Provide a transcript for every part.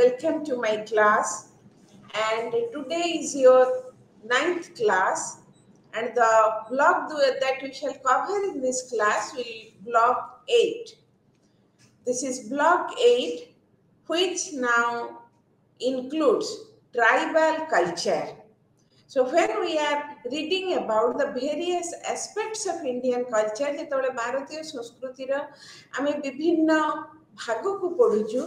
welcome to my class. And today is your 9th class, and the block that we shall cover in this class will be block 8. This is block 8, which now includes tribal culture. So when we are reading about the various aspects of Indian culture, ଯେତେବେଳେ ଭାରତୀୟ ସଂସ୍କୃତିର ଆମେ ବିଭିନ୍ନ ଭାଗକୁ ପଢୁଛୁ,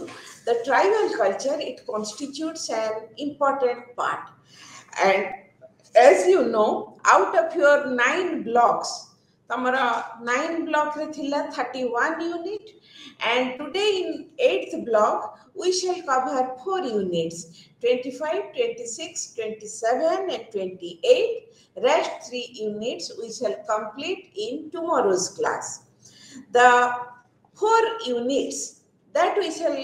the tribal culture, it constitutes an important part. And as you know, out of your 9 blocks, तमरा 9 block रे थिला 31 unit, and today in 8th block we shall cover 4 units, 25, 26, 27 and 28. Rest 3 units we shall complete in tomorrow's class. The 4 units that we shall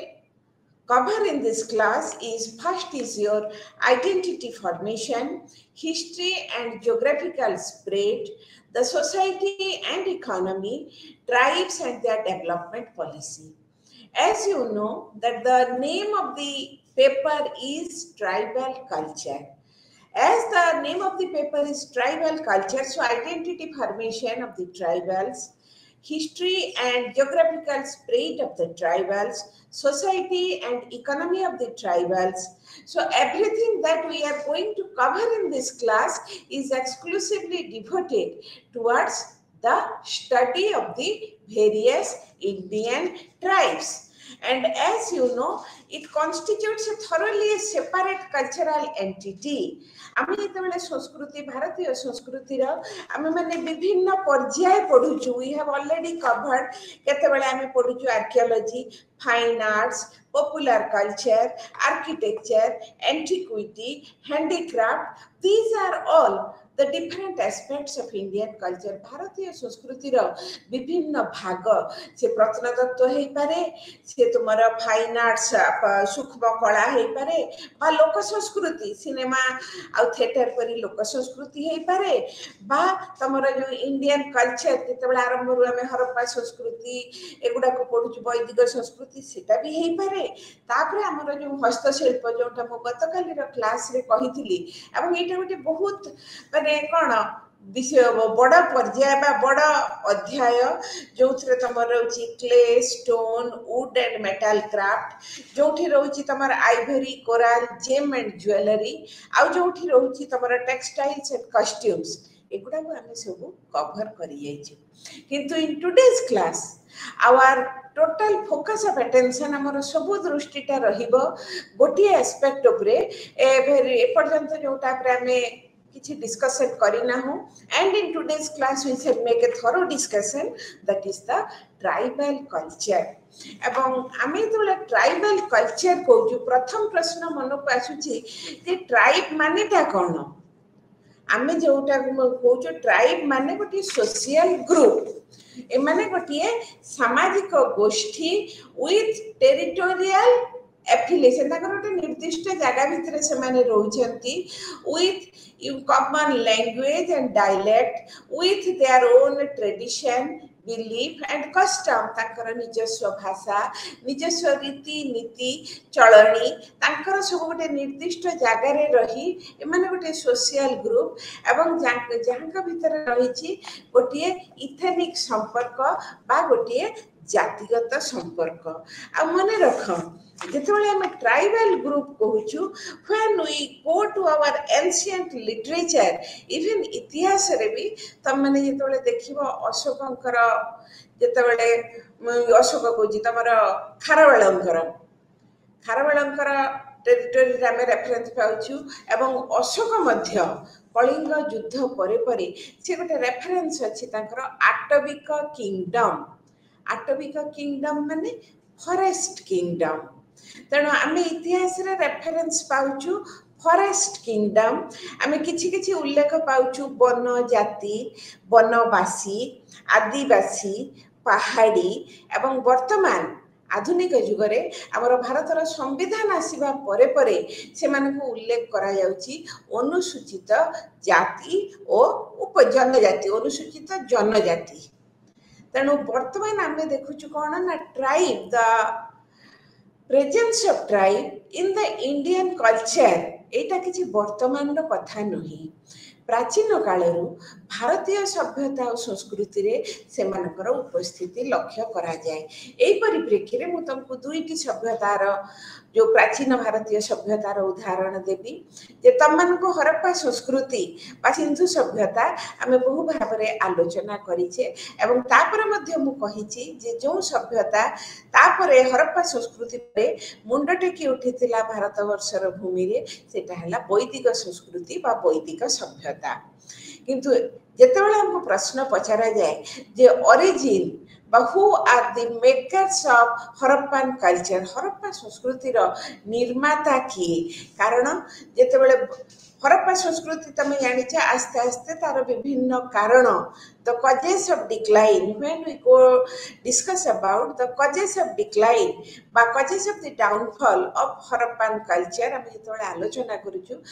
cover in this class is first is your identity formation, history and geographical spread, the society and economy, tribes and their development policy. As you know that the name of the paper is tribal culture. As the name of the paper is tribal culture, so identity formation of the tribals, history and geographical spread of the tribals, society and economy of the tribals. So everything that we are going to cover in this class is exclusively devoted towards the study of the various Indian tribes. And as you know, it constitutes a thoroughly separate cultural entity. आमे जेतेबेले संस्कृति भारतीय संस्कृतिर आमे माने विभिन्न पर्याय पढुछु. We have already covered केतेबेले आमे पढुछु archaeology, fine arts, popular culture, architecture, antiquity, handicraft. These are all the different aspects of Indian culture. भारतीय संस्कृतिर विभिन्न भाग से प्रत्नतत्व हेई पारे, से तुमरा फाइन आर्ट्स सूक्ष्म कला हेई पारे, बा लोक संस्कृति सिनेमा आ थिएटर परी लोक संस्कृति हेई पारे, बा तमरा जो इंडियन कल्चर केतेबेला आरंभ रु हमें हरप्पा संस्कृति एगुडा को पढुछु वैदिक संस्कृति सेटा भी हेई पारे. तापरे हमर जो हस्तशिल्प जोटा मो गतकाली रो क्लास रे कहिथिली, एवं एटा गोटे बहुत माने कोन विषय बड़ पर्याय बा बड़ अध्याय जोथरे तमर रहउची clay, stone, wood and metal craft, जोठी रहउची तमर ivory, coral, gem and jewellery, आ जोठी रहउची तमर टेक्सटाइल्स एंड कॉस्ट्यूम्स. एगुडा को हमें सब कवर करि जाइछु. किंतु in today's class our total focus of attention हमर सब दृष्टिटा रहिबो गोटी एस्पेक्ट उपरे ए पर्यंत जोटा पर हमें किछि डिस्कशन करिना हो. And in today's class we shall make a thorough discussion, that is the tribal culture. एवं आमे तोला ट्राइबल कल्चर कहूछु, प्रथम प्रश्न मन को आसुची जे ट्राइब मानेटा कोन. आमे जोटा कहूछु ट्राइब माने गोटी सोशल ग्रुप. ए माने गोटी सामाजिक गोष्ठी विथ टेरिटोरियल एफिलिएशन. ताकर गोटे निर्दिष्ट जगह भितर से माने रहउछंती with common language and dialect, with their own tradition, belief and custom. ताकर निजस्व भाषा, निजस्व रीति नीति चलनी, ताकर सब गोटे निर्दिष्ट जगह रे रही ए माने गोटे सोशल ग्रुप एवं जहाँका भितर रहिछि गोटे इथेनिक संपर्क बा गोटे जातिगत संपर्क. आ मने रख जेतेबेले हम ट्राइबल ग्रुप कहूछु, when we go to our ancient literature, even इतिहास रे भी तम माने जेतेबेले देखिबो अशोकंकर जेतेबेले अशोक कहूछि तमर खारवेलंकर टेरिटोरी रे हम रेफरेंस पाउछु. एवं अशोक मध्य कलिंग युद्ध परे परे से गोटे रेफरेंस अछि तांकर आटविक किंगडम. आटविक किंगडम माने फॉरेस्ट किंगडम. तेणु आम इतिहास रे रेफरेंस पाउछु फॉरेस्ट किंगडम. आम किछि किछि उल्लेख पाउछु वन जाति, वनवासी, आदिवासी, पहाड़ी एवं वर्तमान आधुनिक युग रे हमर भारतर संविधान आसीबा परे परे से मानको उल्लेख करा जाउची अनुसूचित जाति ओ उपजनजाति, अनुसूचित जनजाति. तेणु वर्तमान आम देखुछु कोन ना tribe, the presence of tribe in the Indian culture एटा किसी वर्तमान कथा नुही प्राचीन कालरू भारतीय सभ्यता और संस्कृति रे सेमानकर उपस्थिति लक्ष्य करा जाए। एही परिप्रेक्षी रे मु तुमको दुईटी सभ्यतार जो प्राचीन भारतीय सभ्यतार उदाहरण देवी जे तुम को हरप्पा संस्कृति बा सिंधु सभ्यता आमे बहु भाव में आलोचना करिछे एवं तापर मध्य मु कहिछि जे जो सभ्यता तापरे हरप्पा संस्कृति पे मुंड टेकी उठिथिला भारतवर्षर भूमि रे सेटा हला वैदिक संस्कृति बा वैदिक सभ्यता। किंतु जेतेबेले हमको प्रश्न पचरा जाए जे ओरिजिन बा who are the makers of Harappan culture Harappa संस्कृतिर निर्माता किए कारण जेतेबेले हरप्पा संस्कृति तमे जानिछे आस्ते आस्ते तार विभिन्न कारण the causes of decline when we go discuss about the causes of decline बा causes of the downfall of Harappan culture हम जेतेबेले आलोचना करूछु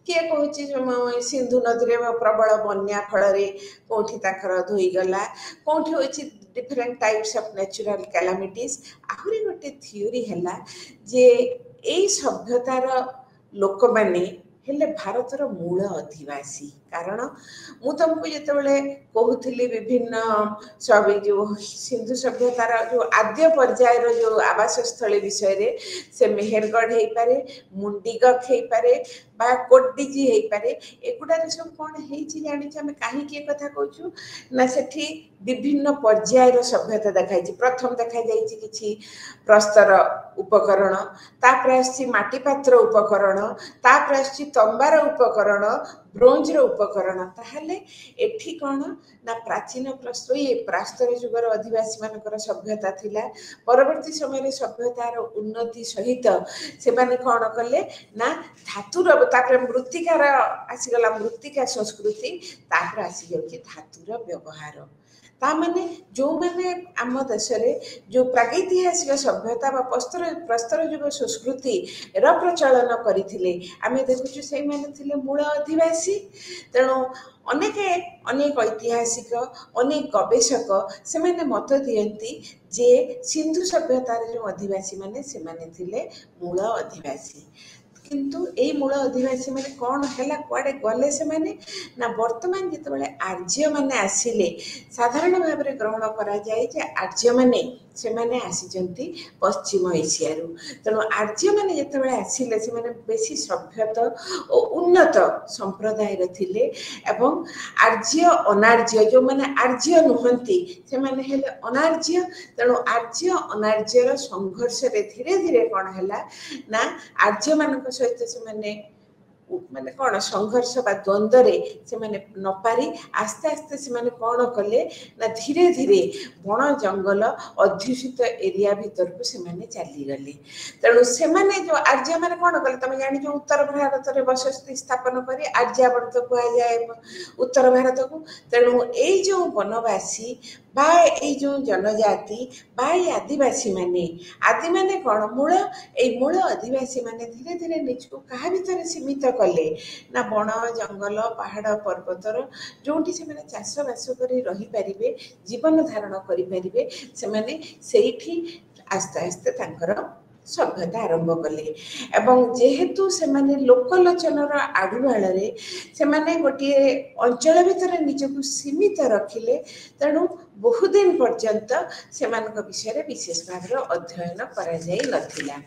किए कहूँ सिंधु नदी में प्रबल बन्या फल कौटी धोईगला कौटी हूँ different types of natural calamities आहरी गोटे थ्योरी है जे यही सभ्यतार लोक मैंने हेले भारतर मूल अधिवासी कारण मु तुमको जितेबाला कहूली विभिन्न सब जो सिंधु सभ्यतार जो आद्य पर्यायर जो आवास स्थली विषय से मेहरगढ़ हो पारे मुंडीगख हो पारे बा कोटडीजी हो पारे एगुड़ा सब कौन जानी आम कहीं कथा कहूँ ना सेठी विभिन्न पर्यायर सभ्यता देखाई प्रथम देखा कि प्रस्तर उपकरण तापर आटीपात्र उपकरण तापर तंबार उपकरण ब्रोंज उपकरण ताहले एठी कौन ना प्राचीन प्रास्तर जुगर आदिवासी मानकर सभ्यता थिला परवर्ती समय सभ्यतार उन्नति सहित से माने कौन कले ना धातुर तापर मृत्तिकार आसीगला मृत्तिका संस्कृति तापर आसी जाउछि धातुर व्यवहार ता माने जो माने आम देश जो प्रागैतिहासिक सभ्यता बा प्रस्तर युग संस्कृति र प्रचलन करथिले आमे देखुछु से माने थिले मूल अधिवासी तेणु अनेक ऐतिहासिक अनेक गवेषक से माने मत दियंती जे सिंधु सभ्यतार जो अधिवासी माने से माने थिले मूल अधिवासी किंतु यही मूल अधिवासी मैंने कौन है कुआडे गले से मैंने ना वर्तमान जितेबाला आर्य मैंने आसिले साधारण भाव में ग्रहण करा जाए जे आर्य मैंने से मैंने आसीचंती पश्चिम एशियारू तेणु आर्य मैंने जितेबाला आसिले से मैंने बेसी सभ्यत और उन्नत संप्रदायर थिले एवं आर्य अनार्य जो मैंने आर्य नुहंती से मैंने हेले अनार्य तेणु आर्य अनार्यर संघर्ष रे धीरे धीरे कौन है ना आर्य मान सहित से माने कौन संघर्ष बा द्वंद्व से माने न पारी आस्ते आस्ते से माने कौन कले ना धीरे धीरे बण जंगल अध्युषित एरिया भीतर को से माने चली गले तेणु से माने जो आर्य माने कौन कले तुम जानी जो उत्तर भारत रे बसति स्थापन करी आर्यावर्त कहा जाए उत्तर भारत को तेणु ए जो वनवासी बा ए जो जनजाति बा आदिवासी माने कौन मूल आदिवासी माने धीरे धीरे निजको कहा भीतर सीमित कले ना बण जंगल पहाड़ पर्वतर जोटी से माने चाष बास करी रही पारिबे जीवन धारण करि पारिबे से माने सेठी आस्ते आस्ते तांकर सभ्यता आरंभ कले एवं जेहेतु से माने लोकलोचनर आडुआଳରେ से माने गोटे अंचल भितर निजको सीमित रखिले तेणु बहुदिन पर्यंत से विषय विशेष भाव अध्ययन करा जाई नथिला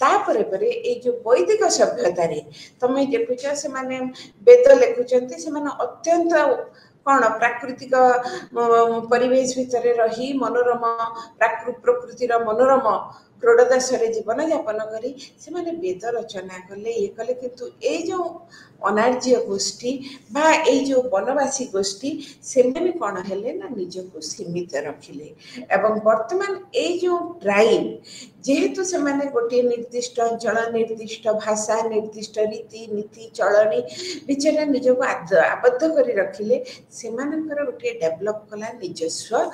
तापरे परे ए जो वैदिक सभ्यता रे तमे देखुछ से माने वेद लेखुचंती से माने अत्यंत कौन प्राकृतिक परिवेश भितर रही मनोरम प्रकृतिर मनोरम क्रोडदासरे जीवन यापन करी से माने वेद रचना कले ये कले किंतु ए जो अनार्य गोष्ठी बा ए जो वनवासी गोष्ठी से माने कौन हेले ना निजको सीमित रखिले एवं वर्तमान ए जो ट्राइब जेहेतु से माने गोटे निर्दिष्ट अंचल निर्दिष्ट भाषा निर्दिष्ट रीति नीति चलनी विचार निजको आबद्ध करी रखिले से मानकर गोटे डेवलप कला निजस्व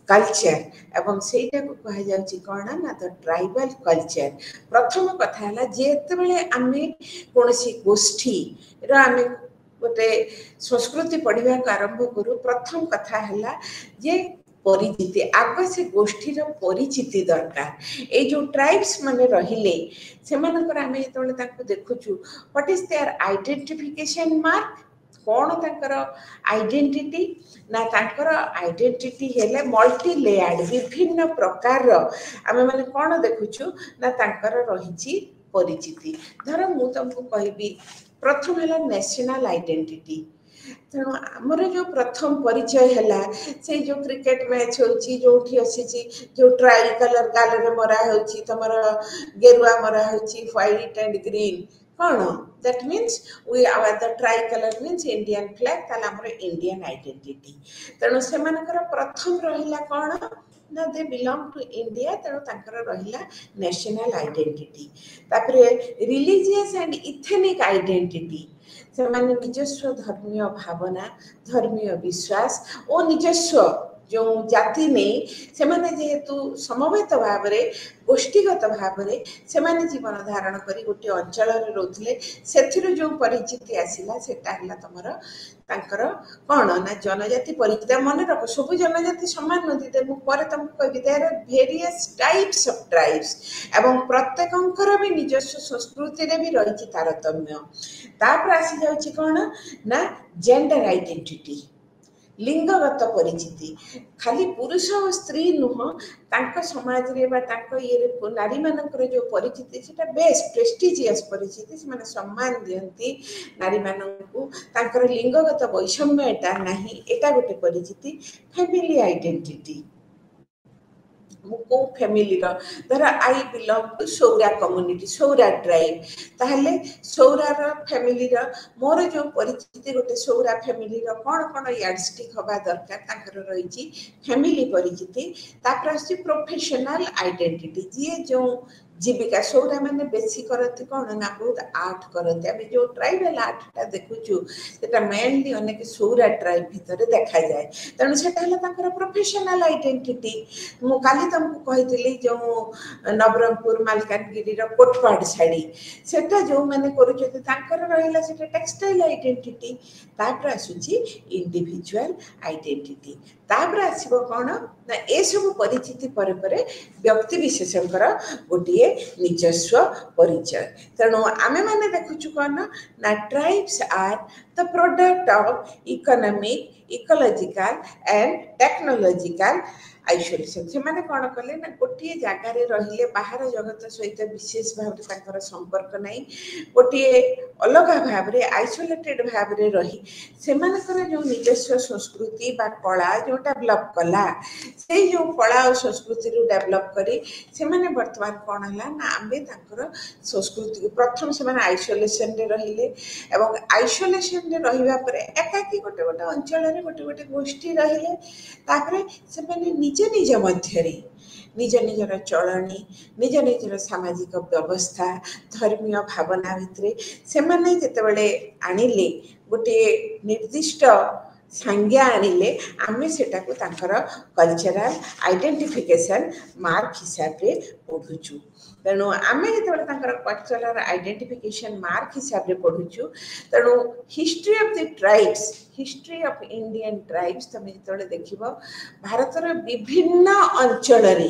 कल्चर एवं सेटा को कहा जाउची कोना ना द ट्राइबल कल्चर प्रथम कथा हला जेतेबेले आमे कोनसी गोष्ठी र आमे गोटे संस्कृति पढ़िबा आरंभ करू प्रथम कथा हला जे परिचिति आग से गोष्ठीर परिचिति दरकार ए जो ट्राइब्स माने रहिले सेमानकर आमे जेतबेले ताको देखुछु what is there identification mark कौन तांकर आइडेंटिटी ना तांकर आइडेंटिटी हेले मल्टी लेयर्ड विभिन्न प्रकार आमे माने कौन देखुछु ना तांकर रहिछि परिचिति धर मु तुमको कहबी प्रथम है नेशनल आइडेंटिटी तेणु आमर जो प्रथम परिचय है से जो क्रिकेट मैच होची जो जो ट्राई कलर गाल मरा होची तमर गेरुआ मरा होची व्हाइट एंड ग्रीन कौन that means we our the tricolour means Indian flag ताला हमर इंडियन आइडेंटिटी तेणु से मानकर प्रथम रहिला कौन ना दे बिलोंग टू इंडिया तेणु तांकर रहिला नेशनल आइडेंटिटी तापरे रिलीजियस एंड इथेनिक आइडेंटिटी से माने निजस्व धर्मीय भावना धर्मीय विश्वास और निजस्व जो जाति नहीं से माने जेहेतु समवेत भाव में गोष्ठीगत भाव में से माने जीवन धारण करी गोटे अंचल रे रोथले सेथिरु जो परिचिति आसिला सेटा हला तमरो तांकर कोन ना जनजाति परिचित मन रख सब जनजाति समान नदी ते मु पर तुम कहबी there are various types of tribes एवं प्रत्येकंकर भी निजस्व संस्कृति रे भी रहिछि तारतम्य तापर आसी जाउछि कोन ना जेंडर आइडेंटिटी लिंगगत परिचिति खाली पुरुष और स्त्री नुह तांको समाज रे बा तांको ये नारी मानकर जो परिचिति सेटा बेस प्रेस्टिजियस परिचिति से माने सम्मान दियंती नारी मानकू तांकर लिंगगत वैषम्य एटा नाही एटा गोटे परिचिति फैमिली आइडेंटिटी मुको फैमिली रो धर I belong to Saura community Saura tribe ताहले सौरा रो फैमिली रो मोर जो परिचिति गोटे सौरा फैमिली रो कोन कोन याडस्टिक हबा दरकार ताकर रहिछि फैमिली परिचिति तापर आसी प्रोफेशनल आइडेंटिटी जे जो जीविका सौरा माने बेसी करती कौन ना बहुत आर्ट करते अभी जो ट्राइबल आर्टटा देखुचु सेटा मेनली अनेक सौरा ट्राइब भितर देखा जाए तेणु सेटा हला तांकर प्रोफेशनल आइडेंटिटी मु काली तुमको कहितली जो नवरंगपुर मालकानगिरी रो कोटपाड साड़ी सेटा जो माने करूचते तांकर रहिला सेटा टेक्सटाइल आइडेंटिटी तापर आसुची इंडिविजुअल आइडेंटिटी तापर आसीबो कोन ना ए सब परिचिति पर व्यक्ति विशेषकर गोटे निजस्व परिचय तेणु आमे माने देखुछु कोन ना tribes are the product of economic ecological and technological isolation से माने कोन कले ना गोटे जगह रे रहिले बाहर जगत सहित विशेष भाव रे तांकर संपर्क नाही गोटे अलग भाव रे आइसोलेटेड भाव रे रही से मानकर जो निजस्व संस्कृति बा कला जो डेवलप कला से जो कला और संस्कृति रो डेवलप करी से माने वर्तमान कोन हला ना आमे तांकर संस्कृति को प्रथम से माने आइसोलेशन रे रहिले एवं आइसोलेशन रे रहिबा परे एकाकी गोटे गोटे अंचल रे गोटे गोटे गोष्ठी रहिले तापरे से माने निज निज मध्य निज निजर चलनी निज निजर सामाजिक व्यवस्था धर्मीय भावना भितर से माने जेतेबेले आनिले गोटे निर्दिष्ट संज्ञा आनिले आमे सेटा को तांकर कल्चरल आइडेंटिफिकेशन मार्क हिसाब रे पढुछु तेणु आमे जेतेबेले तांकर कल्चरल आइडेंटिफिकेशन मार्क हिसाब रे पढुछु तेणु history of the tribes history of Indian tribes तमे जेतेबेले देखिबो भारतर विभिन्न अंचल रे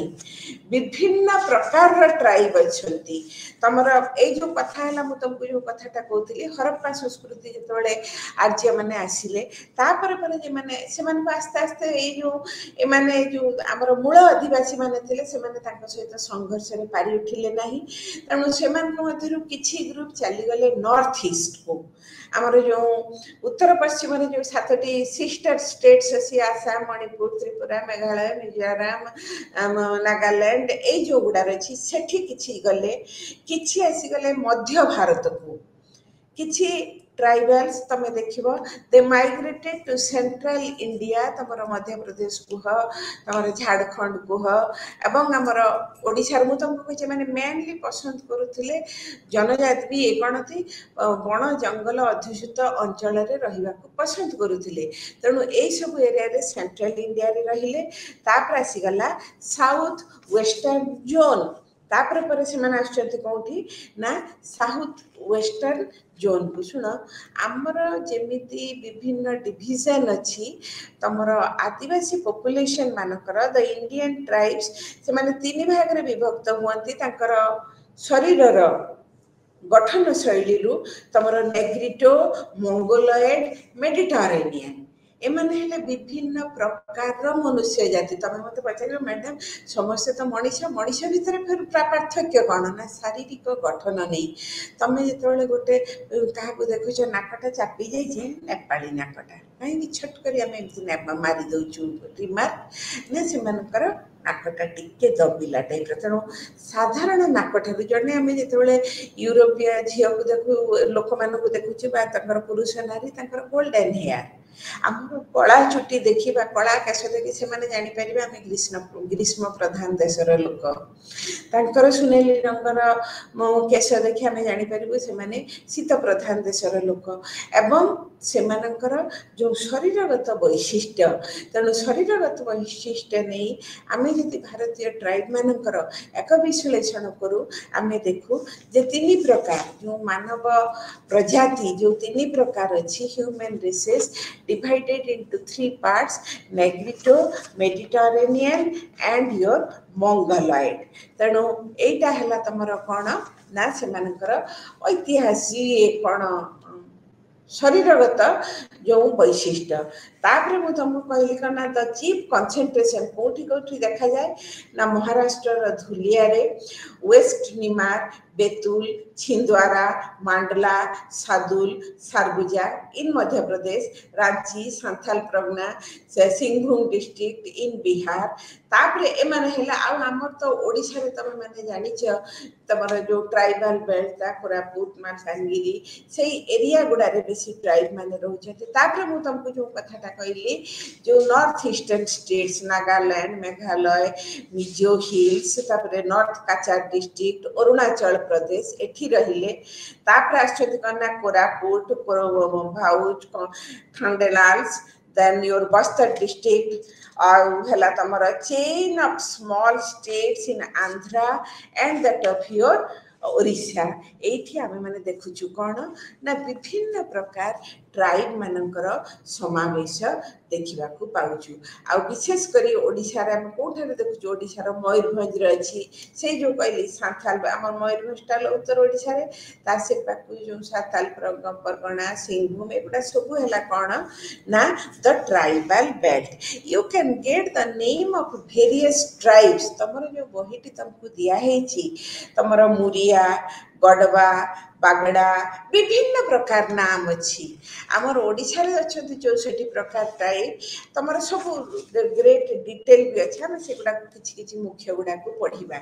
विभिन्न प्रकार ट्राइब अछंती तमर ए जो कथा हला मु तुमको जो कथाटा कहउतली हरप्पा संस्कृति जेतेबेले आर्य माने आसिले तापर पर जे माने से माने आस्ते आस्ते ए माने जो हमर मूल आदिवासी माने थिले से माने तांको सहित संघर्ष रे पारी उठिले नाही तेणु से माने मध्यरु किछि ग्रुप चली गले नॉर्थ ईस्ट को हमर जो उत्तर पश्चिम रे जो सातटी सिस्टर स्टेट्स अछि आसाम मणिपुर त्रिपुरा मेघालय मिजोरम नागालैंड ए जो गुडा रछि सेठी किछि गले किछि आसी गले मध्य भारत को किछि ट्राइबल्स तमे देखिबो they migrated to central India तमर मध्य प्रदेश को तमर झारखंड को एवं हमर ओडिसा मु तुमको कहि माने मेनली पसंद करूथिले जनजाति भी एकणती बण जंगल अध्युषित अंचल रे रहिबा को पसंद करूथिले तेणु ए सब एरिया रे सेंट्रल इंडिया रे रहिले तापर आसी गला साउथ वेस्टर्न जोन तापर पर से माने आछंती कोठी ना साउथ वेस्टर्न जोन को सुन आमर जेमिति विभिन्न डिविजन अच्छी तमर आदिवासी पॉपुलेशन मानकर द इंडियन ट्राइब्स से माने तीन भाग रे विभक्त हुअंती तांकर शरीरर गठन शैली तमर नेग्रिटो मंगोलॉयड मेडिटेरेनियन एमाने हेले विभिन्न प्रकार मनुष्य जाति तमे मते पचार मैडम समस्त तो मनीष मनीष भितर फिर पार्थक्य कौन ना शारीरिक गठन नहीं तमे जिते गोटे क्या देखुच नाकटा चापी जाइए नेपाली नाकटा कहीं छट कर मारी दौचु रिमार्क ना से नाकटा टिके दबिला टाइप तेणु साधारण नाक ठार जड़े आम जो यूरोपीय झील को देखु लोक मान देखुचे पुरुष नारी गोल्डन हेयर आम कला चुटी देखा कला आकाश देखी से जापर आम ग्रीष्म प्रधान देशर लोक तांकर सुनेली रंगर केश देखी आम जापर से शीत प्रधान देशर लोक एवं से जो शरीरगत वैशिष्ट्य तेणु शरीरगत वैशिष्ट्य नहीं आम जदि भारतीय ट्राइब मानकर एक विश्लेषण करूँ आम देखू जे तीन प्रकार जो मानव प्रजाति जो तीन प्रकार अच्छी human recess divided into three parts negrito mediterranean and your mongoloid तेणु एटा हला तमर कौन ना से ऐतिहासिक कौन शरीरगत जो वैशिष्ट्य तापर मुझे तुमको कहली कना द चीफ कंसंट्रेशन कोठी कोठी देखा जाए ना महाराष्ट्र धुलिया रे वेस्ट निमार बेतुल छिंदवाड़ा मांडला सादुल सारगुजा इन मध्य प्रदेश रांची सांथाल प्रगना सिंहभूम डिस्ट्रिक्ट इन बिहार तापर एमाने आमर तो ओडिशा रे तमे माने जानिछ तमर जो ट्राइबल बेल्ट कोरापुट मालकानगिरी से एरिया गुडा रे बेसी ट्राइब माने रहउछथि तापर मु तुमको जो कथाटा कहली जो north eastern states Nagaland Meghalaya Mizo hills तापर नॉर्थ काचार डिस्ट्रिक्ट अरुणाचल प्रदेश एठी रहिले तापर आछथि कना Koraput भाउच खंडेलाल्स then your Bastar district hela tamara chain of small states in Andhra and that of your Odisha एठी आमे माने देखुछु कोन ना विभिन्न प्रकार ट्राइब मानकर समावेश देखा पाऊँ आ विशेष करी ओडिशा रे हम कोठारे देखुछु ओडिशा रो मयूरभंज रे अछि से जो कहली सांथाल हमर मयूरभंज टाल उत्तर ओडिशा रे ता से पाकु जो सांथाल परगना सिंहभूम एगुडा सब हैला कोन ना the tribal belt you can get the name of various tribes तमरो जो बहिटी तुमको दिया हेछि तमरो मुरिया गडवा बागड़ा विभिन्न प्रकार नाम अच्छी आमर ओडिशा रे अछंती 64 प्रकार टाइप तमर सब ग्रेट डिटेल भी अच्छे आम से किछि किछि मुख्य गुडा को पढ़िबा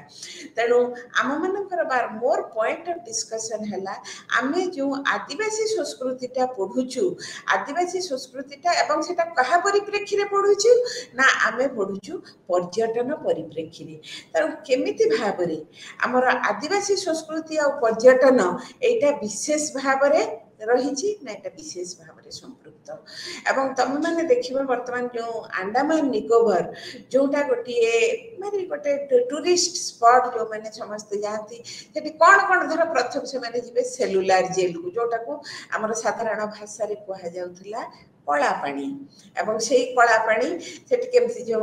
तेणु आम मानकर बार मोर पॉइंट ऑफ डिस्कशन हैला आमे जो आदिवासी संस्कृतिटा पढ़ुछु आदिवासी संस्कृतिटा एवं सेटा कहा परिप्रेक्षी रे पढ़ुछु ना आमे पढ़ुछु पर्यटन परिप्रेक्षी रे तेणु केमिति भाबरे आमर आदिवासी संस्कृति आ पर्यटन एटा विशेष भाव रही ना एटा विशेष भाव संपृक्त एवं तुम मैंने देखिए वर्तमान जो अंडमान निकोबर जोटा गोटे माने गोटे टूरिस्ट स्पॉट जो मैंने समस्त जाती सेठी कौन कौन धर प्रथम से माने जिबे सेलुलार जेल को जोटा को आमर साधारण भाषा रे कहा जाउथला कला पानी एवं से कला पानी सेठी केमति जो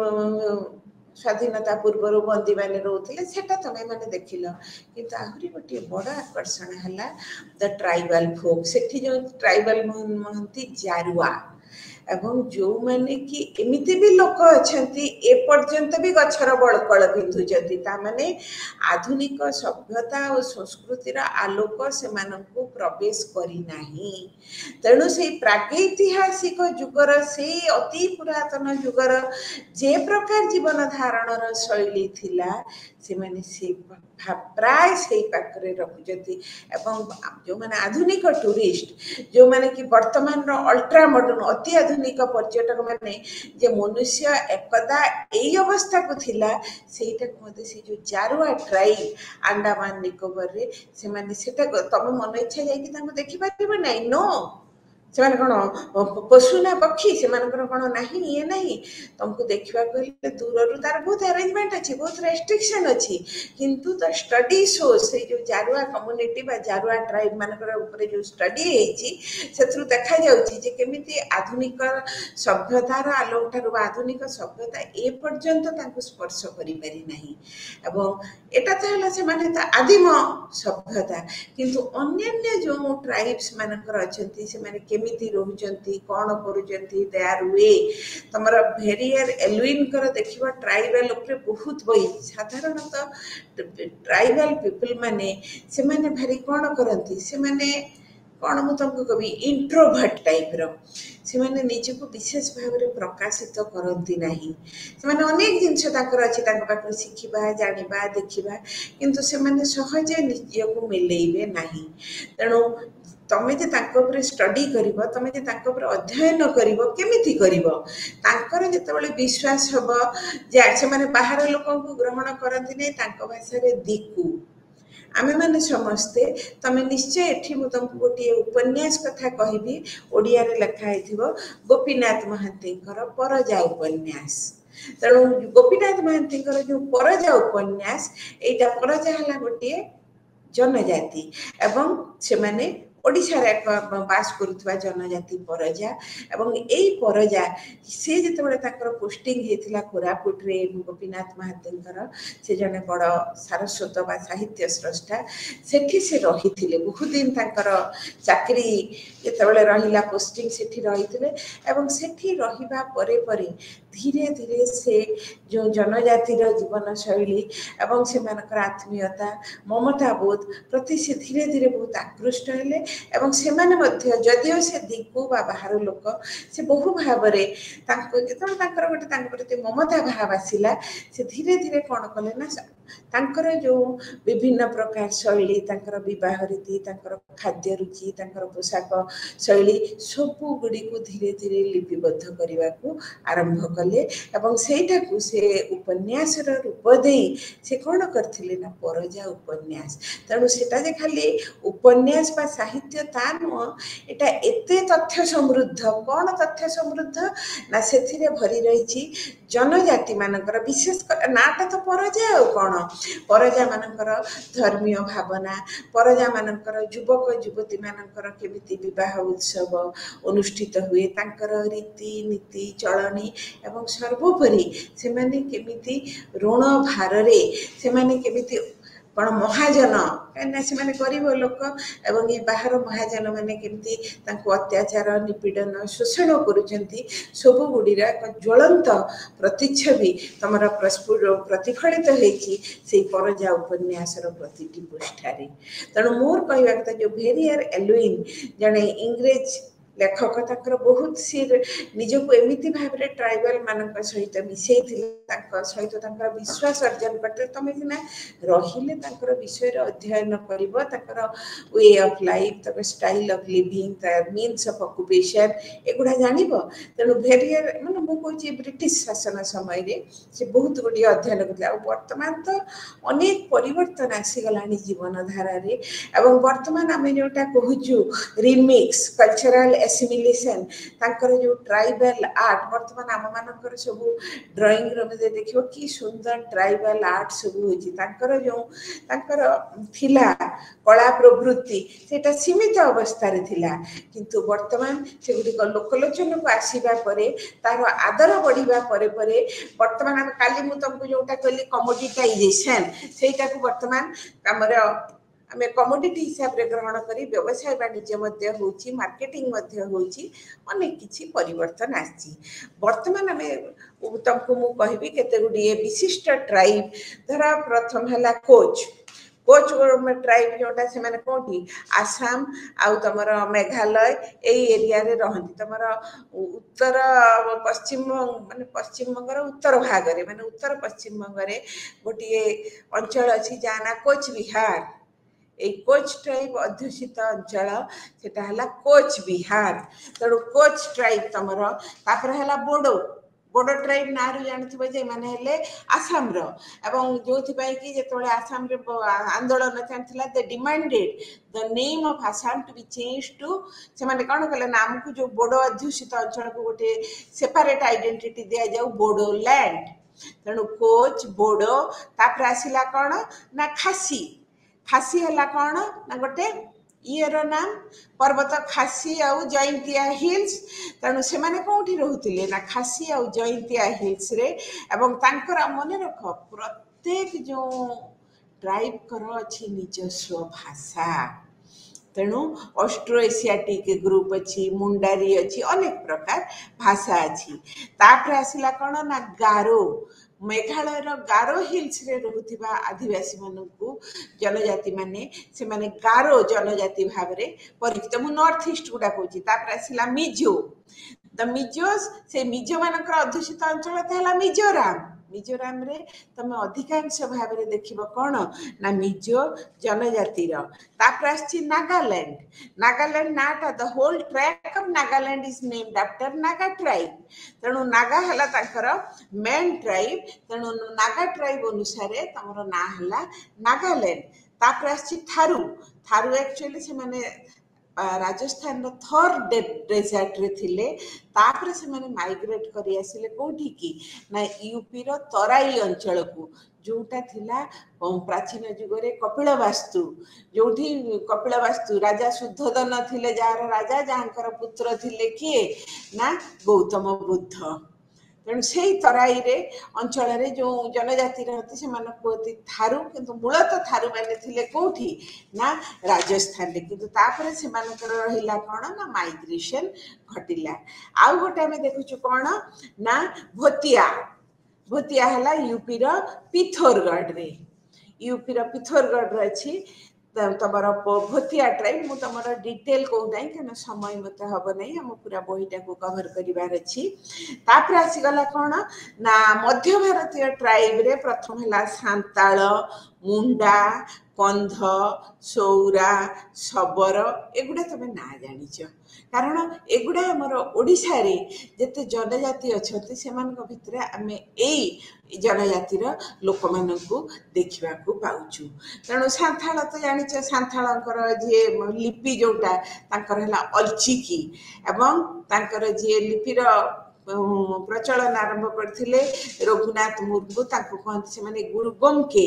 स्वाधीनता पूर्व बंदी मैंने रोते सेटा तुम मैंने देखिल किंतु आहरी गोटे बड़ आकर्षण है द ट्राइबल फोक सेठी जो ट्राइबल महंती जारुआ एवं जो माने कि एमिति भी लोक अछंती ए पर्यंत भी गछर बळकळ पिंधुचंती ता माने आधुनिक सभ्यता और संस्कृतिर आलोक से मानकु प्रवेश करी नाही तेणु से प्रागैतिहासिक जुगर से अति पुरातन जुगर जे प्रकार जीवन धारणर शैली थिला से माने से प्राय से पाखरे रखुचंती एवं जो माने आधुनिक टूरिस्ट जो माने कि वर्तमान रो अल्ट्रा मॉडर्न अति आधुनिक पर्यटक माने जे मनुष्य एकदा एई अवस्था को थिला सेटा मते से जो जारुआ ट्राइब अंडमान निकोबर रे से माने सेटा तमे मन इच्छा जाई कि ताको देखि पारिबो नै नो ସେମାନେ କ'ଣ ପଶୁ ନା ପକ୍ଷୀ, ସେମାନଙ୍କର କ'ଣ ନାହିଁ ଇଏ ନାହିଁ। ତମକୁ ଦେଖିବାକୁ ହେଲେ ଦୂରରୁ ତାର ବହୁତ ଆରେଞ୍ଜମେଣ୍ଟ ଅଛି, ବହୁତ ରେଷ୍ଟ୍ରିକ୍ସନ୍ ଅଛି, କିନ୍ତୁ ଦ ଷ୍ଟଡି ସୋ ସେଇ ଯେଉଁ ଜାରୁଆ କମ୍ୟୁନିଟି ବା ଜାରୁଆ ଟ୍ରାଇବ୍ ମାନଙ୍କର ଉପରେ ଯେଉଁ ଷ୍ଟଡି ହେଇଛି ସେଥିରୁ ଦେଖାଯାଉଛି ଯେ କେମିତି ଆଧୁନିକ ସଭ୍ୟତାର ଆଲୋକଠାରୁ ବା ଆଧୁନିକ ସଭ୍ୟତା ଏପର୍ଯ୍ୟନ୍ତ ତାଙ୍କୁ ସ୍ପର୍ଶ କରିପାରି ନାହିଁ। ଏବଂ ଏଟା ତ ହେଲା ସେମାନେ ତ ଆଦିମ ସଭ୍ୟତା, କିନ୍ତୁ ଅନ୍ୟାନ୍ୟ ଯେଉଁ ଟ୍ରାଇବ୍ସ ମାନଙ୍କର ଅଛନ୍ତି ସେମାନେ କେମିତି ରହୁଛନ୍ତି, କ'ଣ କରୁଛନ୍ତି, ଦେୟାର ୱେ। ତମର ଭେରିୟର ଏଲୁଇନଙ୍କର ଦେଖିବ ଟ୍ରାଇବାଲ ଉପରେ ବହୁତ ବହି। ସାଧାରଣତଃ ଟ୍ରାଇବାଲ ପିପୁଲ ମାନେ ସେମାନେ ଭାରି କ'ଣ କରନ୍ତି, ସେମାନେ କ'ଣ ମୁଁ ତମକୁ କହିବି ଇଣ୍ଟ୍ରୋଭର୍ଟ ଟାଇପ୍ର। ସେମାନେ ନିଜକୁ ବିଶେଷ ଭାବରେ ପ୍ରକାଶିତ କରନ୍ତି ନାହିଁ। ସେମାନେ ଅନେକ ଜିନିଷ ତାଙ୍କର ଅଛି ତାଙ୍କ ପାଖରେ ଶିଖିବା, ଜାଣିବା, ଦେଖିବା, କିନ୍ତୁ ସେମାନେ ସହଜେ ନିଜକୁ ମିଲେଇବେ ନାହିଁ। ତେଣୁ ତମେ ଯେ ତାଙ୍କ ଉପରେ ଷ୍ଟଡି କରିବ, ତମେ ଯେ ତାଙ୍କ ଉପରେ ଅଧ୍ୟୟନ କରିବ, କେମିତି କରିବ? ତାଙ୍କର ଯେତେବେଳେ ବିଶ୍ୱାସ ହବ ଯେ ସେମାନେ ବାହାର ଲୋକଙ୍କୁ ଗ୍ରହଣ କରନ୍ତି ନାହିଁ, ତାଙ୍କ ଭାଷାରେ ଦିକୁ। ଆମେମାନେ ସମସ୍ତେ, ତମେ ନିଶ୍ଚୟ ଏଠି ମୁଁ ତମକୁ ଗୋଟିଏ ଉପନ୍ୟାସ କଥା କହିବି, ଓଡ଼ିଆରେ ଲେଖା ହେଇଥିବ, ଗୋପୀନାଥ ମହାନ୍ତିଙ୍କର ପରଜା ଉପନ୍ୟାସ। ତେଣୁ ଗୋପୀନାଥ ମହାନ୍ତିଙ୍କର ଯେଉଁ ପରଜା ଉପନ୍ୟାସ, ଏଇଟା ପରଜା ହେଲା ଗୋଟିଏ ଜନଜାତି ଏବଂ ସେମାନେ ଓଡ଼ିଶାରେ ବାସ କରୁଥିବା ଜନଜାତି ପରଜା। ଏବଂ ଏଇ ପରଜା ସେ ଯେତେବେଳେ ତାଙ୍କର ପୋଷ୍ଟିଂ ହେଇଥିଲା କୋରାପୁଟରେ, ଗୋପୀନାଥ ମହାନ୍ତିଙ୍କର, ସେ ଜଣେ ବଡ଼ ସାରସ୍ୱତ ବା ସାହିତ୍ୟ ସ୍ରଷ୍ଟା, ସେଠି ସେ ରହିଥିଲେ ବହୁତ ଦିନ। ତାଙ୍କର ଚାକିରି ଯେତେବେଳେ ରହିଲା, ପୋଷ୍ଟିଂ ସେଠି ରହିଥିଲେ ଏବଂ ସେଠି ରହିବା ପରେ ପରେ ଧୀରେ ଧୀରେ ସେ ଯେଉଁ ଜନଜାତିର ଜୀବନଶୈଳୀ ଏବଂ ସେମାନଙ୍କର ଆତ୍ମୀୟତା, ମମତାବୋଧ ପ୍ରତି ସେ ଧୀରେ ଧୀରେ ବହୁତ ଆକୃଷ୍ଟ ହେଲେ। ଏବଂ ସେମାନେ ମଧ୍ୟ, ଯଦିଓ ସେ ଦିଗୁ ବା ବାହାର ଲୋକ, ସେ ବହୁ ଭାବରେ ଯେତେବେଳେ ତାଙ୍କର ଗୋଟେ ତାଙ୍କ ପ୍ରତି ମମତା ଭାବ ଆସିଲା, ସେ ଧୀରେ ଧୀରେ କ'ଣ କଲେ ନା ତାଙ୍କର ଯେଉଁ ବିଭିନ୍ନ ପ୍ରକାର ଶୈଳୀ, ତାଙ୍କର ବିବାହ ରୀତି, ତାଙ୍କର ଖାଦ୍ୟ ରୁଚି, ତାଙ୍କର ପୋଷାକ ଶୈଳୀ ସବୁ ଗୁଡ଼ିକୁ ଧୀରେ ଧୀରେ ଲିପିବଦ୍ଧ କରିବାକୁ ଆରମ୍ଭ କଲେ ଏବଂ ସେଇଟାକୁ ସେ ଉପନ୍ୟାସର ରୂପ ଦେଇ ସେ କ'ଣ କରିଥିଲେ ନା ପରଜା ଉପନ୍ୟାସ। ତେଣୁ ସେଟା ଯେ ଖାଲି ଉପନ୍ୟାସ ବା ସାହିତ୍ୟ ତା ନୁହଁ, ଏଟା ଏତେ ତଥ୍ୟ ସମୃଦ୍ଧ। କ'ଣ ତଥ୍ୟ ସମୃଦ୍ଧ ନା ସେଥିରେ ଭରି ରହିଛି ଜନଜାତି ମାନଙ୍କର, ବିଶେଷ ନାଁଟା ତ ପରଜା, ଆଉ କ'ଣ, ପରଜା ମାନଙ୍କର ଧର୍ମୀୟ ଭାବନା, ପରଜା ମାନଙ୍କର ଯୁବକ ଯୁବତୀ ମାନଙ୍କର କେମିତି ବିବାହ ଉତ୍ସବ ଅନୁଷ୍ଠିତ ହୁଏ, ତାଙ୍କର ରୀତିନୀତି, ଚଳଣି ଏବଂ ସର୍ବୋପରି ସେମାନେ କେମିତି ଋଣ ଭାରରେ, ସେମାନେ କେମିତି କ'ଣ ମହାଜନ, କାହିଁକିନା ସେମାନେ ଗରିବ ଲୋକ ଏବଂ ଏ ବାହାର ମହାଜନ ମାନେ କେମିତି ତାଙ୍କୁ ଅତ୍ୟାଚାର, ନିପୀଡ଼ନ, ଶୋଷଣ କରୁଛନ୍ତି, ସବୁଗୁଡ଼ିର ଏକ ଜ୍ୱଳନ୍ତ ପ୍ରତିଛବି ତମର ପ୍ରତିଫଳିତ ହେଇଛି ସେଇ ପରଜା ଉପନ୍ୟାସର ପ୍ରତିଟି ପୃଷ୍ଠାରେ। ତେଣୁ ମୋର କହିବା କଥା, ଯେଉଁ ଭେରିୟର ଏଲୁଇନ ଜଣେ ଇଂରେଜ ଲେଖକ, ତାଙ୍କର ବହୁତ ସିଏ ନିଜକୁ ଏମିତି ଭାବରେ ଟ୍ରାଇବାଲ ମାନଙ୍କ ସହିତ ମିଶେଇଥିଲେ, ତାଙ୍କ ସହିତ ତାଙ୍କର ବିଶ୍ୱାସ ଅର୍ଜନ କରିଥିଲେ। ତମେ ସିନା ରହିଲେ ତାଙ୍କର ବିଷୟରେ ଅଧ୍ୟୟନ କରିବ, ତାଙ୍କର ୱେ ଅଫ୍ ଲାଇଫ୍, ତାଙ୍କର ଷ୍ଟାଇଲ ଅଫ୍ ଲିଭିଂ, ତାର ମିନ୍ସ ଅଫ୍ ଅକୁପେସନ, ଏଗୁଡ଼ା ଜାଣିବ। ତେଣୁ ଭେରିୟର ମାନେ ମୁଁ କହୁଛି ବ୍ରିଟିଶ ଶାସନ ସମୟରେ ସେ ବହୁତ ଗୁଡ଼ିଏ ଅଧ୍ୟୟନ କରିଥିଲେ। ଆଉ ବର୍ତ୍ତମାନ ତ ଅନେକ ପରିବର୍ତ୍ତନ ଆସିଗଲାଣି ଜୀବନଧାରାରେ ଏବଂ ବର୍ତ୍ତମାନ ଆମେ ଯେଉଁଟା କହୁଛୁ ରିମିକ୍ସ, କଲଚରାଲ ଏସିମିଲେସନ, ତାଙ୍କର ଯେଉଁ ଟ୍ରାଇବାଲ ଆର୍ଟ, ବର୍ତ୍ତମାନ ଆମମାନଙ୍କର ସବୁ ଡ୍ରଇଂ ରୁମ୍ରେ ଦେଖିବ କି ସୁନ୍ଦର ଟ୍ରାଇବାଲ ଆର୍ଟ ସବୁ ହେଉଛି। ତାଙ୍କର ଥିଲା କଳା ପ୍ରବୃତ୍ତି, ସେଇଟା ସୀମିତ ଅବସ୍ଥାରେ ଥିଲା, କିନ୍ତୁ ବର୍ତ୍ତମାନ ସେଗୁଡ଼ିକ ଲୋକଲୋଚନକୁ ଆସିବା ପରେ, ତାର ଆଦର ବଢ଼ିବା ପରେ ପରେ ବର୍ତ୍ତମାନ କାଲି ମୁଁ ତମକୁ ଯେଉଁଟା କହିଲି କମୋଡିଟାଇଜେସନ, ସେଇଟାକୁ ବର୍ତ୍ତମାନ ଆମେ କମୋଡିଟି ହିସାବରେ ଗ୍ରହଣ କରି ବ୍ୟବସାୟ ବାଣିଜ୍ୟ ମଧ୍ୟ ହେଉଛି, ମାର୍କେଟିଂ ମଧ୍ୟ ହେଉଛି, ଅନେକ କିଛି ପରିବର୍ତ୍ତନ ଆସିଛି। ବର୍ତ୍ତମାନ ତମକୁ ମୁଁ କହିବି କେତେ ଗୁଡ଼ିଏ ବିଶିଷ୍ଟ ଟ୍ରାଇବ୍। ଧର ପ୍ରଥମ ହେଲା କୋଚ୍ ଟ୍ରାଇବ୍, ଯେଉଁଟା ସେମାନେ କେଉଁଠି ଆସାମ ଆଉ ତମର ମେଘାଳୟ ଏଇ ଏରିଆରେ ରହନ୍ତି। ତମର ଉତ୍ତର ପଶ୍ଚିମବଙ୍ଗର ଉତ୍ତର ଭାଗରେ, ମାନେ ଉତ୍ତର ପଶ୍ଚିମବଙ୍ଗରେ ଗୋଟିଏ ଅଞ୍ଚଳ ଅଛି ଯାହା ନା କୋଚ୍ ବିହାର। এই কোচ ট্রাইব অধ্যুষিত অঞ্চଳ সেটা ହେଲା କୋଚ୍ ବିହାର। ତେଣୁ କୋଚ୍ ଟ୍ରାଇବ୍ ତମର, ତାପରେ ହେଲା ବୋଡୋ बोडो ट्राइब ना जानते जे मैंने हेले आसाम रो एवं जो कि जेतोले आसाम रे आंदोलन चलता they demanded the name of Assam to be change to से माने कोन कले नाम को जो बोडो अध्युषित अंचल को गोटे सेपरेट आइडेंटिटी दिया जाऊ बोडो लैंड तेणु कोच बोडो तापर आसिला कौन ना खासी खासी है कौन ना गोटे ईयर नाम पर्वत खासी आउ जयंतिया हिल्स तेणु से माने कोठी रहउतिले ना खासी आउ जयंतिया हिल्स रे एवं तांकर मने रख प्रत्येक जो ट्राइब कर अछि निजस्व भाषा तेणु ऑस्ट्रो एशियाटिक ग्रुप अच्छी मुंडारी अच्छी अनेक प्रकार भाषा अच्छी तापर आसिला कौन ना गारो मेघालय गारो हिल्स रे रहुथिबा आदिवासी मानकु जनजाति माने से माने गारो जनजाति भाव रे परिचित मु नॉर्थ ईस्ट गुडा कहूची तापर आसिला मिजो द मिजोस से मिजो मानकर अध्युषित अंचल था मिजोराम मिजोराम रे तमे अधिकांश भाव रे देखिबो कोन ना मिजो जनजाति रो तापर आछि नागालैंड नागालैंड नाटा the whole tract of Nagaland is named after Naga tribe तेणु नागा हला ताकर मेन ट्राइब तेणु नागा ट्राइब अनुसार तमरो ना हला नागालैंड तापर आछि थारू थारू एक्चुअली से माने राजस्थान रो थर डेजर्ट रे थिले तापर से माने माइग्रेट करी आसिले कोठी की ना यूपी रो तराई अंचल को जोटा थिला प्राचीन जुगरे कपिलवास्तु जोठी कपिलवास्तु राजा शुद्धोदन थिले जार राजा जहाँकर पुत्र थिले किए ना गौतम बुद्ध तेणु से तराई रे अंचल रे जो जनजाति रहती से माने कहती थारू किंतु मूलतः थारू माने थिले कोठी ना राजस्थान रे किंतु तापर से मानकर रहिला कोन ना माइग्रेशन घटिला आउ गोटे हमें देखुछु कोन ना भोतिया भोतिया हला यूपी रो पिथौरगढ़ रे यूपी रो पिथौरगढ़ रे अछि तमर भोतिया ट्राइब मु तमर डिटेल कहू नहीं कि समय मत हम नहीं हम पूरा बहीटा को कवर करिवार अछि तापर आसी गला कोन ना मध्य भारतीय ट्राइब रे प्रथम हला सांताल मुंडा कंध सौरा शबर एगुडा तमे ना जानिछ कारण एगुडा हमर ओडिसा रे जते जनजाति अछते सेमान भितर आमे एई जनजाति रो लोक मानकु देखिबा को पाउछु तेणु सांथाल तो जानिछ सांथालकर जे लिपि जोटा तांकर हला अलचिकी एवं तांकर जे लिपि रो प्रचलन आरंभ करथिले रघुनाथ मुर्मू ताको कहନ୍ତି से गुरु गमके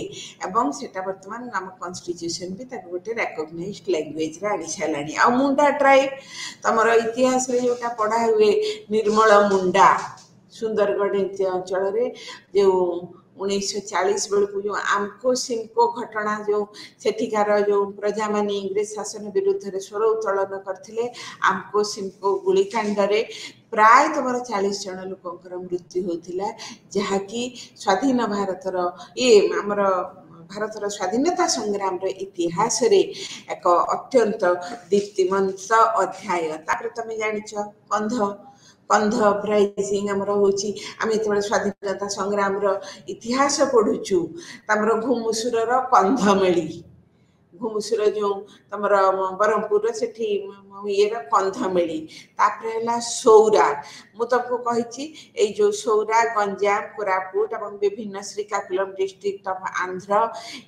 एवं सेटा वर्तमान नाम कॉन्स्टिट्यूशन भी ताको गोटे रिकॉग्नाइज्ड लैंग्वेज रे आनी छलानी आ मुंडा ट्राइब तमरो इतिहास रे जोटा पढ़ा हुए निर्मल मुंडा सुंदरगढ़ अंचल रे जो 1940 बेलू जो आमको सिमको घटना जो सेठिकार जो प्रजा मान इंग्रेज शासन विरुद्ध रे स्वर उत्तोलन करथिले आमको सिमको गुलिकांड रे प्राय तुम 40 जन लोकंकर मृत्यु होता जहाँकि स्वाधीन भारतर ये आमर भारतर स्वाधीनता संग्राम रे इतिहास रे एक अत्यंत दीप्तिमंत अध्याय तापर तुम जानिछ कंध कंध अपराइजिंग आमर होची आम जो स्वाधीनता संग्राम रो इतिहास पढ़ुचु तमर घुमुसुर रो कंधमेली घुमुसुर जो तमर बरहमपुर सेठी ये कंधमेली तापर हला सौरा मु तुमको कही ए जो सौरा गंजाम कोरापुट और विभिन्न श्रीकाकुलम डिस्ट्रिक्ट ऑफ आंध्र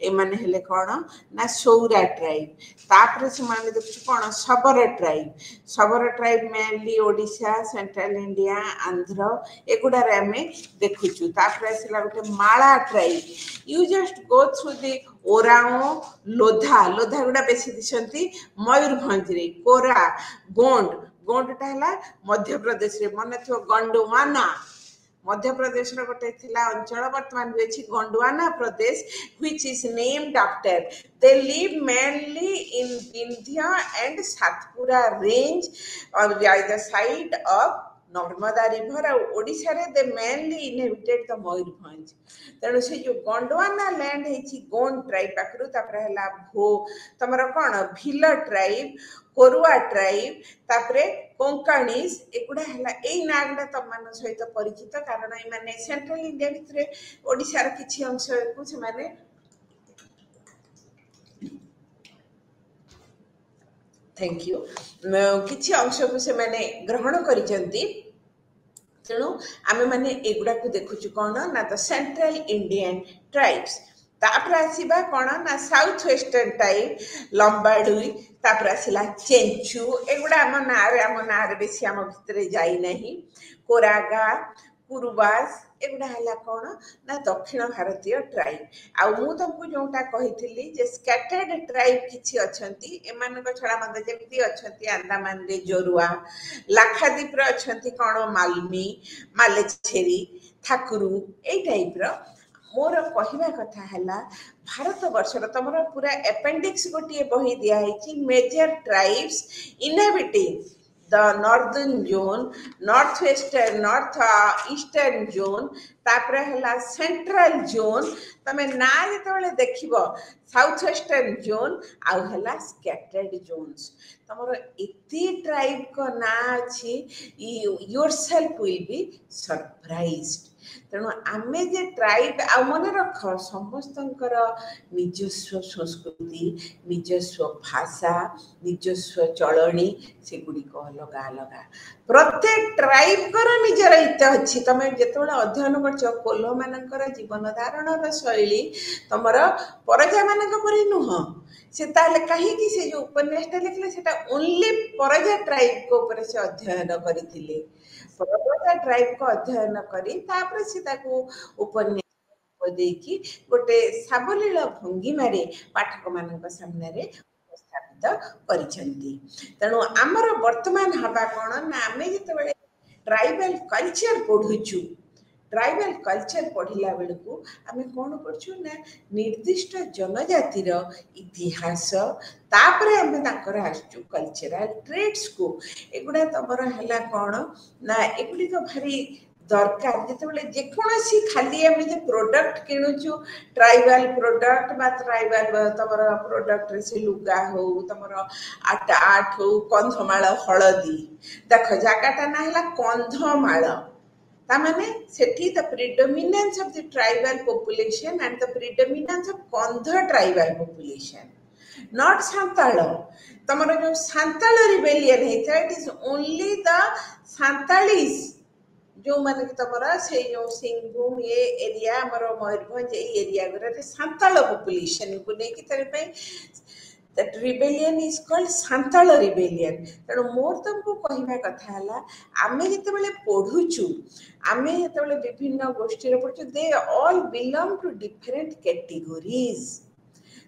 एमाने हेले कौन ना सौरा ट्राइब तापर से माने देखु कौन Sabar tribe mainly Odisha central India Andhra एगुडारे आमे देखुचु तापर आसिला गोटे माला tribe you just go through the Oraon Lodha Lodha गुड़ा बेसी दिसंती मयूरभंज रे कोरा गोंड गोंडटा है मध्य प्रदेश रे मन थो गंडवाना मध्य प्रदेश रो गोटे थिला अंचल वर्तमान भी अछि Gondwana Pradesh which is named after they live mainly in Vindhya and Satpura range on the side of Narmada river और ओडिशा रे they mainly inhabited the Mayurbhanj तेणु से जो गंडवाना लैंड है गोंड ट्राइब पाखरु तापर हला भो तमर कोन भील ट्राइब कोरुआ ट्राइब तापरे कोंकणीज एगुडा हला एई नागडा तमन सहित परिचित कारण ए माने सेंट्रल इंडिया भितरे ओडिशा र किछि अंश को से माने थैंक यू किछि अंश को से माने ग्रहण करिसंती ତେଣୁ ଆମେ ମାନେ ଏଗୁଡ଼ାକୁ ଦେଖୁଛୁ କ'ଣ ନା ଦ ସେଣ୍ଟ୍ରାଲ ଇଣ୍ଡିଆନ୍ ଟ୍ରାଇବ୍ସ, ତାପରେ ଆସିବା କ'ଣ ନା ସାଉଥ ୱେଷ୍ଟର୍ଣ୍ଣ ଟାଇପ୍ ଲମ୍ବାଡୁଇ, ତାପରେ ଆସିଲା ଚେଞ୍ଚୁ, ଏଗୁଡ଼ା ଆମ ନାଁରେ ବେଶୀ ଆମ ଭିତରେ ଯାଇନାହିଁ। କୋରାଗା, କୁରୁବାସ, ଏଗୁଡ଼ା ହେଲା କ'ଣ ନା ଦକ୍ଷିଣ ଭାରତୀୟ ଟ୍ରାଇବ୍। ଆଉ ମୁଁ ତମକୁ ଯୋଉଟା କହିଥିଲି ଯେ ସ୍କାଟର୍ଡ ଟ୍ରାଇବ୍ କିଛି ଅଛନ୍ତି, ଏମାନଙ୍କ ଛଡ଼ା ମଧ୍ୟ ଯେମିତି ଅଛନ୍ତି ଆଣ୍ଡାମାନରେ ଜୋରୁଆ, ଲାକ୍ଷାଦ୍ୱୀପରେ ଅଛନ୍ତି କ'ଣ ମାଲମୀ, ମାଲେଛେରୀ, ଠାକୁରୁ, ଏଇ ଟାଇପ୍ର। ମୋର କହିବା କଥା ହେଲା ଭାରତ ବର୍ଷର ତମର ପୁରା ଆପେଣ୍ଡିକ୍ସ ଗୋଟିଏ ବହି ଦିଆହେଇଛି, major tribes inhabiting the northern zone, north eastern zone, ତାପରେ ହେଲା ସେଣ୍ଟ୍ରାଲ ଜୋନ୍, ତମେ ନାଁ ଯେତେବେଳେ ଦେଖିବ ସାଉଥ ୱେଷ୍ଟର୍ଣ୍ଣ ଜୋନ୍, ଆଉ ହେଲା ସ୍କାଟର୍ଡ ଜୋନ୍ସ। ତମର ଏତେ ଟ୍ରାଇବ୍ଙ୍କ ନାଁ ଅଛି, ୟୁର ସେଲ୍ଫ ୱିଲ୍ ବି ସରପ୍ରାଇଜ୍ଡ। ତେଣୁ ଆମେ ଯେ ଟ୍ରାଇବ୍, ଆଉ ମନେ ରଖ ସମସ୍ତଙ୍କର ନିଜସ୍ୱ ସଂସ୍କୃତି, ନିଜସ୍ୱ ଭାଷା, ନିଜସ୍ୱ ଚଳଣି, ସେଗୁଡ଼ିକ ଅଲଗା ଅଲଗା। ପ୍ରତ୍ୟେକ ଟ୍ରାଇବ୍ଙ୍କର ନିଜର ହିତ ଅଛି। ତମେ ଯେତେବେଳେ ଅଧ୍ୟୟନ କରୁଛ କୋଲ୍ହମାନଙ୍କର ଜୀବନ ଧାରଣର ଶୈଳୀ ତମର ପରଜାମାନଙ୍କ ପରି ନୁହଁ। ସେ ତାହେଲେ କାହିଁକି ସେ ଯୋଉ ଉପନ୍ୟାସଟା ଲେଖିଲେ ସେଟା ଓନ୍ଲି ପରଜା ଟ୍ରାଇବ୍ଙ୍କ ଉପରେ ସେ ଅଧ୍ୟୟନ କରିଥିଲେ। ପରଜା ଟ୍ରାଇବ୍ଙ୍କ ଅଧ୍ୟୟନ କରି ତାପରେ ସେ ତାକୁ ଉପନ୍ୟାସ ଦେଇକି ଗୋଟେ ସାବଲୀଳ ଭଙ୍ଗିମାରେ ପାଠକମାନଙ୍କ ସାମ୍ନାରେ ଉପସ୍ଥାପିତ କରିଛନ୍ତି। ତେଣୁ ଆମର ବର୍ତ୍ତମାନ ହବା କ'ଣ ନା ଆମେ ଯେତେବେଳେ ଟ୍ରାଇବାଲ କଲଚର ପଢୁଛୁ, ଟ୍ରାଇବାଲ କଲଚର ପଢିଲା ବେଳକୁ ଆମେ କ'ଣ କରୁଛୁ ନା ନିର୍ଦ୍ଦିଷ୍ଟ ଜନଜାତିର ଇତିହାସ, ତାପରେ ଆମେ ତାଙ୍କର ଆସୁଛୁ କଲଚରାଲ ଟ୍ରେଟ୍ସକୁ। ଏଗୁଡ଼ା ତମର ହେଲା କ'ଣ ନା ଏଗୁଡ଼ିକ ଭାରି ଦରକାର। ଯେତେବେଳେ ଯେକୌଣସି ଖାଲି ଆମେ ଯେ ପ୍ରଡକ୍ଟ କିଣୁଛୁ ଟ୍ରାଇବାଲ ପ୍ରଡକ୍ଟ ବା ଟ୍ରାଇବାଲ ତମର ପ୍ରଡକ୍ଟରେ ସେ ଲୁଗା ହଉ, ତମର ଆର୍ଟ ହଉ, କନ୍ଧମାଳ ହଳଦୀ, ଦେଖ ଜାଗାଟା ନା ହେଲା କନ୍ଧମାଳ, ତାମାନେ ସେଠି the predominance of the tribal population and the predominance of Kandh tribal population, not Santal. ତମର ଯୋଉ ସାନ୍ତାଳ ରିବେଲିୟନ ହେଇଥିଲା, ଇଟ୍ ଇଜ ଓନ୍ଲି ଦ ସାନ୍ତାଳିଜ, ଯୋଉମାନେ କି ତମର ସେଇ ଯୋଉ ସିଂଭୂମ ଏ ଏରିଆ, ଆମର ମୟୂରଭଞ୍ଜ ଏଇ ଏରିଆ ଗୁଡାରେ ସାନ୍ତାଳ ପପୁଲେସନକୁ ନେଇକି ତାର ପାଇଁ that rebellion is called Santal rebellion। ତେଣୁ ମୋର ତମକୁ କହିବା କଥା ହେଲା ଆମେ ଯେତେବେଳେ ପଢୁଛୁ, ଆମେ ଯେତେବେଳେ ବିଭିନ୍ନ ଗୋଷ୍ଠୀରେ ପଢୁଛୁ, they all belong to different categories।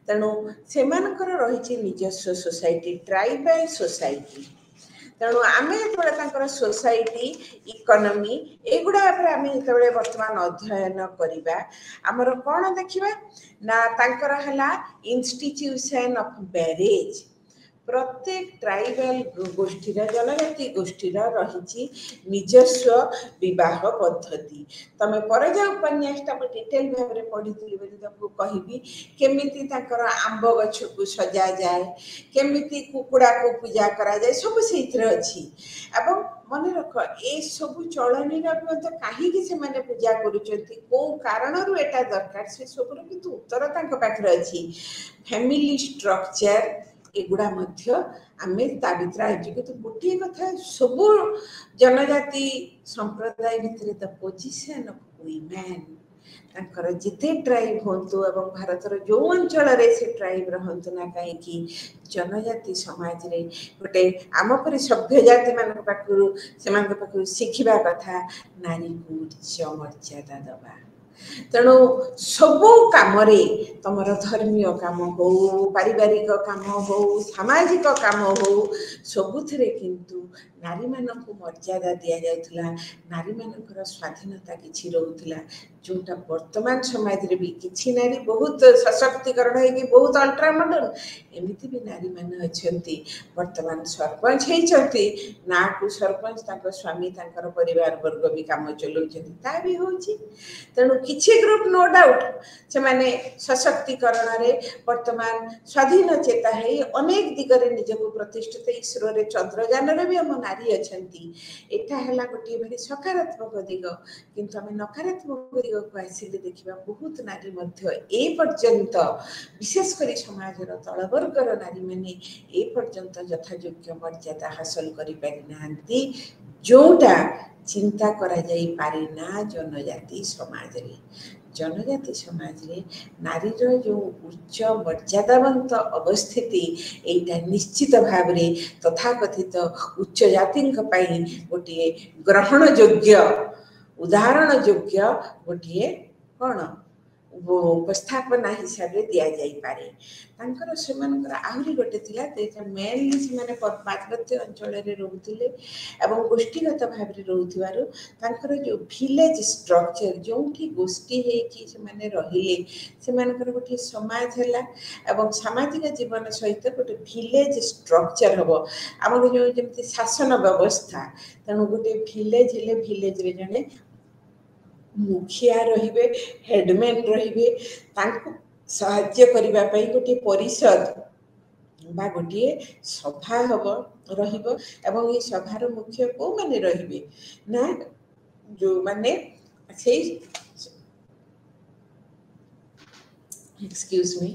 ତେଣୁ ସେମାନଙ୍କର ରହିଛି ନିଜସ୍ୱ ସୋସାଇଟି, ଟ୍ରାଇବାଲ ସୋସାଇଟି। ତେଣୁ ଆମେ ଯେତେବେଳେ ତାଙ୍କର ସୋସାଇଟି, ଇକୋନୋମି, ଏଗୁଡ଼ା ଉପରେ ଆମେ ଯେତେବେଳେ ବର୍ତ୍ତମାନ ଅଧ୍ୟୟନ କରିବା, ଆମର କ'ଣ ଦେଖିବା ନା ତାଙ୍କର ହେଲା ଇନଷ୍ଟିଚ୍ୟୁସନ ଅଫ ମ୍ୟାରେଜ। ପ୍ରତ୍ୟେକ ଟ୍ରାଇବାଲ ଗୋଷ୍ଠୀର, ଜନଜାତି ଗୋଷ୍ଠୀର ରହିଛି ନିଜସ୍ୱ ବିବାହ ପଦ୍ଧତି। ତମେ ପରଜା ଉପନ୍ୟାସଟା ମୁଁ ଡିଟେଲ ଭାବରେ ପଢିଥିଲି ବୋଲି ତମକୁ କହିବି, କେମିତି ତାଙ୍କର ଆମ୍ବ ଗଛକୁ ସଜାଯାଏ, କେମିତି କୁକୁଡ଼ାକୁ ପୂଜା କରାଯାଏ, ସବୁ ସେଇଥିରେ ଅଛି। ଏବଂ ମନେ ରଖ ଏସବୁ ଚଳନୀର ମଧ୍ୟ କାହିଁକି ସେମାନେ ପୂଜା କରୁଛନ୍ତି, କୋଉ କାରଣରୁ ଏଟା ଦରକାର, ସେ ସବୁର କିନ୍ତୁ ଉତ୍ତର ତାଙ୍କ ପାଖରେ ଅଛି। ଫ୍ୟାମିଲି ଷ୍ଟ୍ରକ୍ଚର, ଏଗୁଡ଼ା ମଧ୍ୟ ଆମେ ତା ଭିତରେ ଆଇଛୁ। କିନ୍ତୁ ଗୋଟିଏ କଥା, ସବୁ ଜନଜାତି ସମ୍ପ୍ରଦାୟ ଭିତରେ ଦ ପୋଜିସନ ଅଫ ୱିମେନ୍, ତାଙ୍କର ଯେତେ ଟ୍ରାଇବ୍ ହୁଅନ୍ତୁ ଏବଂ ଭାରତର ଯେଉଁ ଅଞ୍ଚଳରେ ସେ ଟ୍ରାଇବ୍ ରହନ୍ତୁ ନା କାହିଁକି, ଜନଜାତି ସମାଜରେ ଗୋଟେ ଆମ ପରି ସଭ୍ୟ ଜାତିମାନଙ୍କ ପାଖରୁ, ସେମାନଙ୍କ ପାଖରୁ ଶିଖିବା କଥା ନାରୀକୁ ଉଚ୍ଚ ମର୍ଯ୍ୟାଦା ଦେବା। ତେଣୁ ସବୁ କାମରେ, ତମର ଧର୍ମୀୟ କାମ ହଉ, ପାରିବାରିକ କାମ ହଉ, ସାମାଜିକ କାମ ହଉ, ସବୁଥିରେ କିନ୍ତୁ ନାରୀମାନଙ୍କୁ ମର୍ଯ୍ୟାଦା ଦିଆଯାଉଥିଲା, ନାରୀମାନଙ୍କର ସ୍ୱାଧୀନତା କିଛି ରହୁଥିଲା, ଯୋଉଟା ବର୍ତ୍ତମାନ ସମାଜରେ ବି କିଛି ନାରୀ ବହୁତ ସଶକ୍ତିକରଣ ହେଇକି ବହୁତ ଅଲ୍ଟ୍ରା ମଡର୍ଣ୍ଣ, ଏମିତି ବି ନାରୀମାନେ ଅଛନ୍ତି ବର୍ତ୍ତମାନ ସରପଞ୍ଚ ହେଇଛନ୍ତି, ନାଁକୁ ସରପଞ୍ଚ, ତାଙ୍କ ସ୍ୱାମୀ ତାଙ୍କର ପରିବାର ବର୍ଗ ବି କାମ ଚଲାଉଛନ୍ତି, ତା ବି ହେଉଛି। ତେଣୁ କିଛି ଗ୍ରୁପ ନୋ ଡାଉଟ୍ ସେମାନେ ସଶକ୍ତିକରଣରେ ବର୍ତ୍ତମାନ ସ୍ୱାଧୀନ ଚେତା ହେଇ ଅନେକ ଦିଗରେ ନିଜକୁ ପ୍ରତିଷ୍ଠିତ, ଇସ୍ରୋରେ ଚନ୍ଦ୍ରଯାନରେ ବି ଆମ नारी अछंती एटा हला गोटे भारी सकारात्मक दिग किंतु आम नकारात्मक दिग को आसिले देखिबा बहुत नारी मध्य ए पर्यंत विशेषकर समाजर तलवर्गर नारी माने ए पर्यंत यथायोग्य मर्यादा हासिल करि पारि नांती जोटा चिंता करा जाई पारि ना जनजाति समाज रे जनजाति समाज रे नारीर जो उच्च मर्यादावंत अवस्थिति एटा निश्चित भाव रे तथाकथित उच्च जाति गोटे ग्रहण योग्य उदाहरण योग्य गोटे कौन उपस्थापना हिसाब से दि जाई पारे तांकर सेमानकर आहुरी गोटे थिला मेनली से पार्वत्य अंचल रोते एवं गोष्ठीगत भाव में रोथिबारु तांकर जो विलेज स्ट्रक्चर जो गोष्ठी होने रहिले सेमानकर गोटे समाज है एवं सामाजिक जीवन सहित गोटे विलेज स्ट्रक्चर हम आम जो जमी शासन व्यवस्था तेणु गोटे विलेज हेले विलेज रे जने मुखिया रहिबे हेडमैन रहिबे तांको सहाय्य करिबा पई गोटे परिषद बा गोटे सभा हबो रहिबो एवं ये सभार मुख्य को माने रहिबे ना जो माने से एक्सक्यूज मी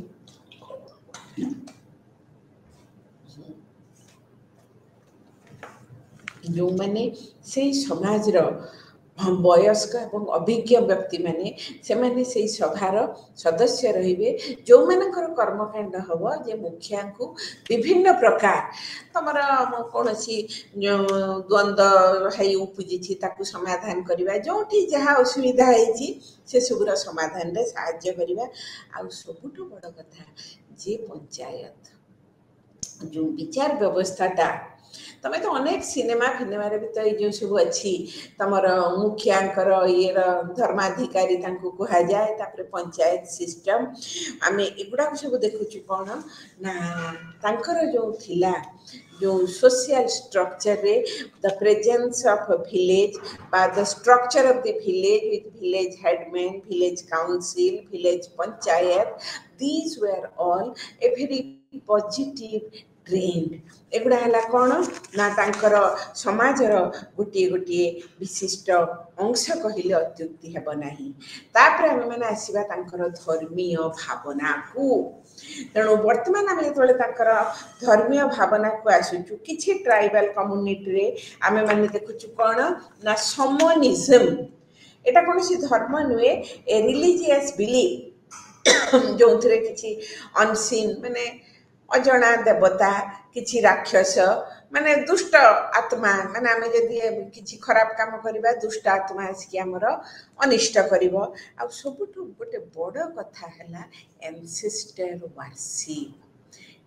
जो माने से समाज रो वयस्क एवं अभिज्ञ व्यक्ति माने से माने से सभार सदस्य रहिबे जो मानकर कर्मकांड हबो जे मुखिया को विभिन्न प्रकार तमर कोनसी द्वंद्व है उपजिछि ताकू समाधान करिबा जोठी जहा असुविधा हैछि से सबुरा समाधान रे सहाय्य करिबा आ सबुठो बड़ कथा जे पंचायत जो विचार व्यवस्थाटा तमें तो अनेक सिनेमा फिनेमा भी तो ये सब अच्छी तमर मुखियांकर ये धर्माधिकारी कह जाए तापर पंचायत सिस्टम आम एगुड़ा सब देखुचु कौन ना तांकर जो थिला जो सोशल स्ट्रक्चर रे द प्रेजेंस ऑफ विलेज बा the structure of the village with village headman village council village panchayat these were all a very positive trend एगुड़ा है कौन ना तांकर समाजर गोटे गोटे विशिष्ट अंश कहले अत्युक्ति हेब नाही तापर आम मैंने आसवा तांकर धर्मीय भावना को तेणु बर्तमान आम जो धर्मीय भावना को आसुचु किछि ट्राइबल कम्युनिटी रे आम मैंने देखुचु कौन ना समनिज्म एटा कौन सी धर्म नुहे ए रिलीजियस बिलीफ जो थे किछि अनसीन माने अजना देवता किछि राक्षस माने दुष्ट आत्मा माने आमे जदि किछि खराब काम करिबा दुष्ट आत्मा आसिक हमर अनिष्ट करिवो आ सबुठु गोटे बड़ कथा हैला एंसेस्टर वर्शिप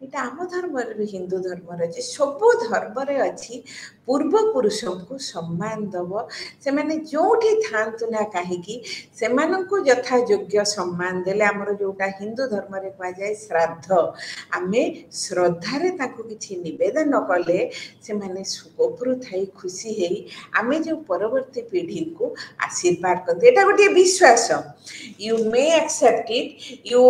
एटा आम धर्म हिंदू धर्म रे सब धर्म रे अछि पूर्व पुरुषों को सम्मान दब से माने जोठी थांतु ना कहीं से यथा योग्य सम्मान देले आमर जोटा हिंदू धर्म रे कह जाए श्राद्ध आमे श्रद्धारे ताको किछि निवेदन कले से माने सुखपुर थाई खुशी हेई आमे जो परवर्ती पीढ़ी को आशीर्वाद करते एटा गोटे विश्वास you may accept it you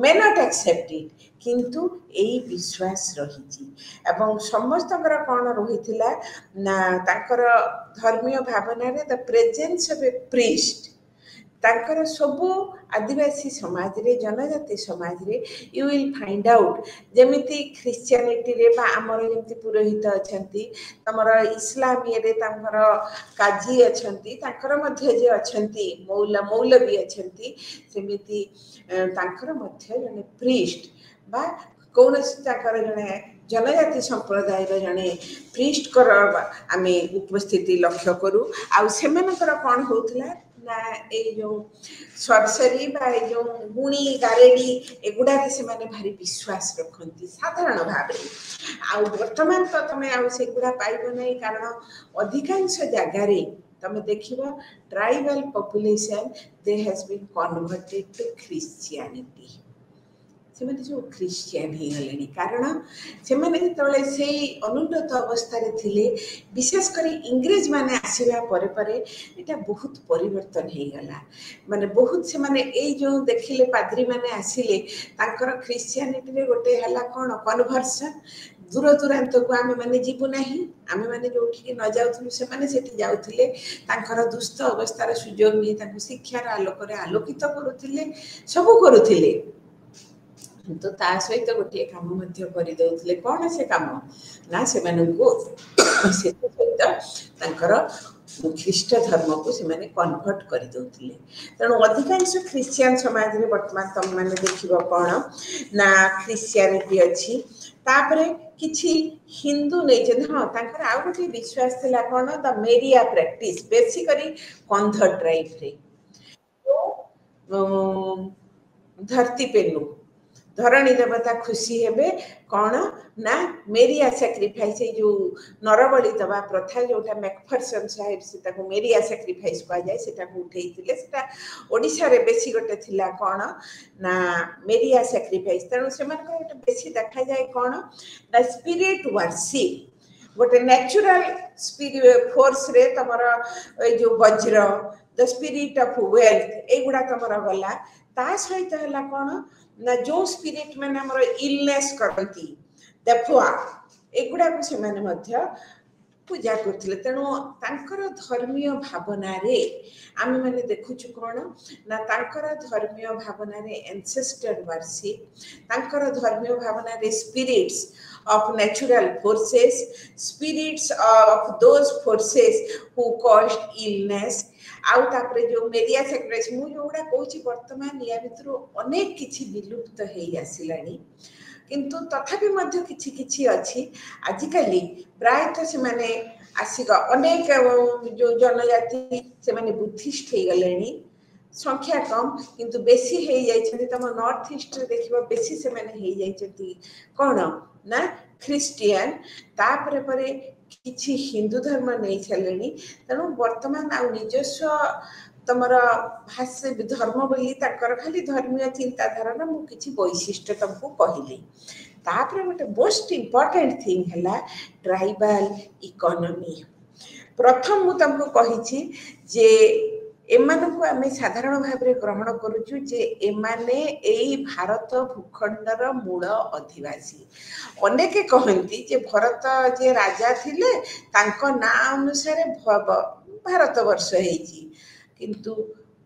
may not accept it किंतु यही विश्वास रही एवं समस्त कौन रही ना तांकर धर्मीय भावना रे the presence of A priest तांकर सबु आदिवासी समाज रे जनजाति समाज रे यू विल फाइंड आउट जेमिति ख्रिश्चियनिटी रे बा हमर जेमिति पुरोहित अछंती तमर इस्लाम ये रे तांकर काजी अछंती तांकर मध्य जे अछंती मौलवी अछंती सेमिति तांकर मध्य जने प्रीस्ट बा कौन जड़े जनजाति संप्रदाय जड़े प्रीस्ट कर आम उपस्थिति लक्ष्य करूँ आर कौन होता ना ये जो सरसरी बा जो गुणी गारेड़ी एगुड़ा से भारी विश्वास रखती साधारण भाव बर्तमान तो तुम आगुड़ा पाइब नहीं कारण अधिकांश जगार तुम देख tribal population they has been converted to Christianity से जो क्रिश्चियन हो गले कारण से से अनुन्नत अवस्था थिले विशेषकर इंग्रेज माने आसवा पर बहुत परिवर्तन हो गला माने बहुत से माने जो देखिले पाद्री माने आसिले तांकर क्रिश्चियनिटी रे गोटे हला कौन कन्वर्सन दूर दूरांत को आमे माने जीवु नाही आमे माने जोठी न जाउथु से माने सेठी जाउथिले तांकर दुष्ट अवस्थार सुजोग नहीं तांको शिक्षार आलोकरे आलोकित करुथिले सब करुथिले तो ता सहित गोटे काम मध्य करि दउथिले कोन से काम ना से मानको से सहित तांकर ख्रीष्ट धर्म को से माने कन्वर्ट करि दउथिले तेणु अधिकांश ख्रिश्चियन समाज रे वर्तमान तम माने देखिबो कोन ना ख्रिश्चियनिटी अछि तापरे किछि हिंदू नै जे हां तांकर आ गोटे विश्वास थिला कोन द मेरिया प्रैक्टिस बेसिकली कंध ट्राइब रे तो धरती पेनु धरणी देवता खुशी हेबे कौन ना मेरिया सैक्रिफाइस जो नरबली दबा प्रथा जोटा मैकफरसन साहेब से ताको मेरिया सैक्रिफाइस कह जाय सेटा को उठेइतिले सेटा ओडिसा रे बेसी गोटे थिला कौन ना मेरिया सैक्रिफाइस तेणु से मन को गोटे बेसी देखा जाय कौन द स्पिरिट वर्शिप गोटे नेचुरल स्पिरिट फोर्स रे तमरा ए जो वज्र द स्पिरिट ऑफ वेल्थ एगुडा तमरा गला ता सहित हला कौन ना जो स्पिरिट माने हमर इलनेस करती देखुआ एगुडा को से माने मध्य पूजा करथिले तेणु तांकर धर्मीय भावना रे आमे माने देखुछु कोन ना तांकर धर्मीय भावना रे एंसेस्टर वर्शिप तांकर धर्मीय भावना रे spirits of natural forces spirits of those forces who caused illness आउ तापरे जो मेरिया सैक्रिफाइस मु जोडा कहूची वर्तमान या भितरो अनेक किछि विलुप्त हेई आसिलानी किंतु तथापि मध्य किछि किछि अछि आजिकली प्रायतः से माने आसिक अनेक जो जनजाति से माने बुद्धिस्ट हे गलेनी संख्या कम किंतु बेसी हेई जाइछथि तम नॉर्थ ईस्ट रे देखिबा बेसी से माने हेई जाइछथि कोन ना ख्रिस्टियन तापरे परे किछि हिंदू धर्म नहीं छलेनी तेणु वर्तमान आ निजस्व तमर भाष्य धर्म बोली ताकर खाली धर्मीय चिंताधारा मु किछि वैशिष्ट्य तुमको कहली तापरे गोटे मोस्ट इंपोर्टेंट थिंग हला ट्राइबल इकोनॉमी प्रथम मु तुमको कहिछि जे एमानकु आमे साधारण भाव रे ग्रहण करूछु जे एमाने एई भारत भूखंडर मूल अधिवासी अनेके कहंती जे भरत जे राजा थिले तांको ना अनुसार भारत वर्ष हेची किंतु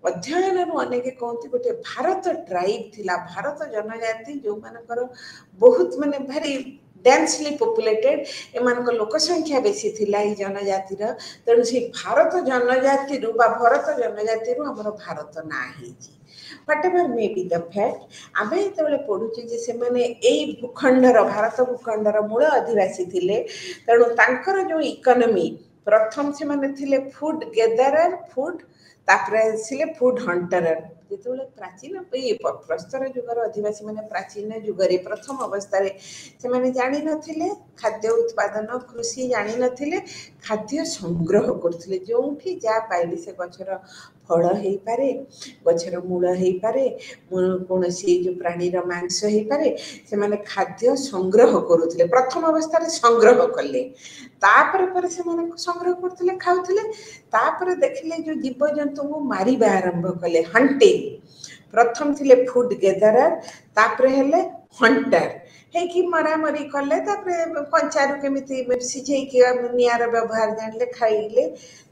अध्ययन अनेके कहंती गोटे भारत ट्राइब थिला भारत जनजाति जो मानकर बहुत माने भारी डेंसली पॉपुलेटेड एमान को लोक संख्या बेसी थिला ई जनजाति र तेणु से भारत जनजाति रु बा भारत जनजाति रु हमर भारत ना हेची whatever may be the fact आमे जेतेबेले पढुची जे से माने एई भूखंडर भारत भूखंडर मूल अधिवासी थिले तेणु तांकर जो इकोनॉमी प्रथम से माने थिले फूड गेदरर फूड तापरे सिले फूड हंटरर जेतेबेले प्राचीन प्रस्तर युगर अधिवासी माने प्राचीन युगरे प्रथम अवस्था रे से माने जानि नथिले खाद्य उत्पादन कृषि जानि नथिले खाद्य संग्रह करथिले जोंठी जा पाइली से गछर फल हेई पारे गछर मूल हेई पारे कोनसी जो प्राणी रो मांस हेई पारे से माने खाद्य संग्रह करूथिले प्रथम अवस्था रे संग्रह करले तापर पर से माने संग्रह करथिले खाउथिले तापर देखिले जो जीव जंतु को मारिबा आरंभ कले हंटिंग प्रथम थिले फूड गेदरर तापर हेले हंटर हे कि मरा मरी कले तापर कंचारु केमिति सिझे कि नियार व्यवहार जानले खाइले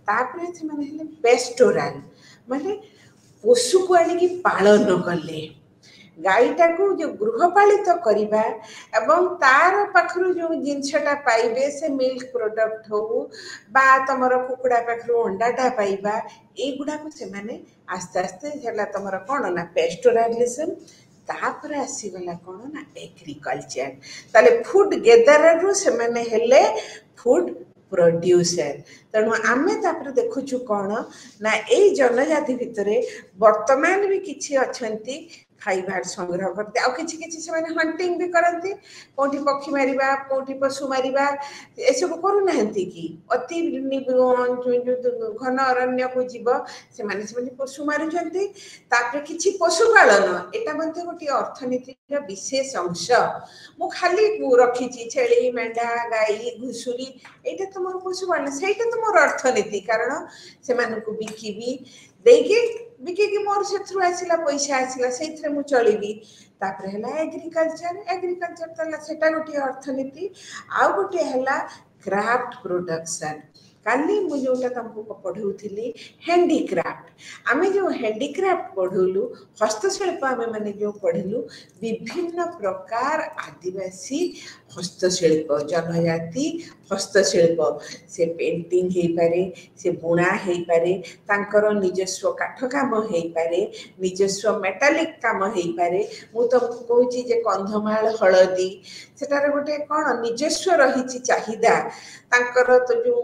तापर से माने हेले पेस्टोरल माने पशु को आनी की पालन कले गाईटा को जो गृहपालित करिबा एवं तार पाखरु जो जिनसटा पाइबे से मिल्क प्रोडक्ट हो बा तमर कुकुडा पाखरु अंडाटा पाइबा ए गुडा को से माने आस्ते आस्ते हला तमर कोन ना पेस्टोरलिज्म तापर आसी गला कोन ना एग्रीकल्चर ताले फूड गेदरर रु से माने हेले फूड प्रोड्यूसर तेणु आमे तापर देखुछु कोन ना ए जनजाति भितरे वर्तमान भी किछि अछंती खाइबार संग्रह करते आ किछि किछि से माने हंटिंग भी करते कोठी पक्षी मारिबा कोठी पशु मारिबा ए सब करू नहंती की अति घन अरण्य को जीव से माने पशु मारू जंती तापर किछि पशु पालन एटा मध्ये गोटी अर्थनीति रो विशेष अंश मु खाली रखिछि छेली मेंढा गाई घुसुरी एटा तो मोर पशु पालन सेटा तो मोर अर्थनीति कारण से माने को बिकिबी देकी ବିକିକି ମୋର ସେଥିରୁ ଆସିଲା ପଇସା ଆସିଲା, ସେଇଥିରେ ମୁଁ ଚଳିବି। ତାପରେ ହେଲା ଏଗ୍ରିକଲଚର, ଏଗ୍ରିକଲଚର ତ ହେଲା ସେଟା ଗୋଟିଏ ଅର୍ଥନୀତି। ଆଉ ଗୋଟିଏ ହେଲା କ୍ରାଫ୍ଟ ପ୍ରୋଡକ୍ସନ। କାଲି ମୁଁ ଯୋଉଟା ତମକୁ ପଢଉଥିଲି ହ୍ୟାଣ୍ଡିକ୍ରାଫ୍ଟ, ଆମେ ଯେଉଁ ହ୍ୟାଣ୍ଡିକ୍ରାଫ୍ଟ ପଢିଲୁ, ହସ୍ତଶିଳ୍ପ ଆମେ ମାନେ ଯେଉଁ ପଢିଲୁ, ବିଭିନ୍ନ ପ୍ରକାର ଆଦିବାସୀ ହସ୍ତଶିଳ୍ପ, ଜନଜାତି ହସ୍ତଶିଳ୍ପ, ସେ ପେଣ୍ଟିଂ ହେଇପାରେ, ସେ ବୁଣା ହେଇପାରେ, ତାଙ୍କର ନିଜସ୍ୱ କାଠ କାମ ହେଇପାରେ, ନିଜସ୍ୱ ମେଟାଲିକ କାମ ହେଇପାରେ। ମୁଁ ତମକୁ କହୁଛି ଯେ କନ୍ଧମାଳ ହଳଦୀ, ସେଟାରେ ଗୋଟେ କ'ଣ ନିଜସ୍ୱ ରହିଛି ଚାହିଦା। ତାଙ୍କର ତ ଯୋଉ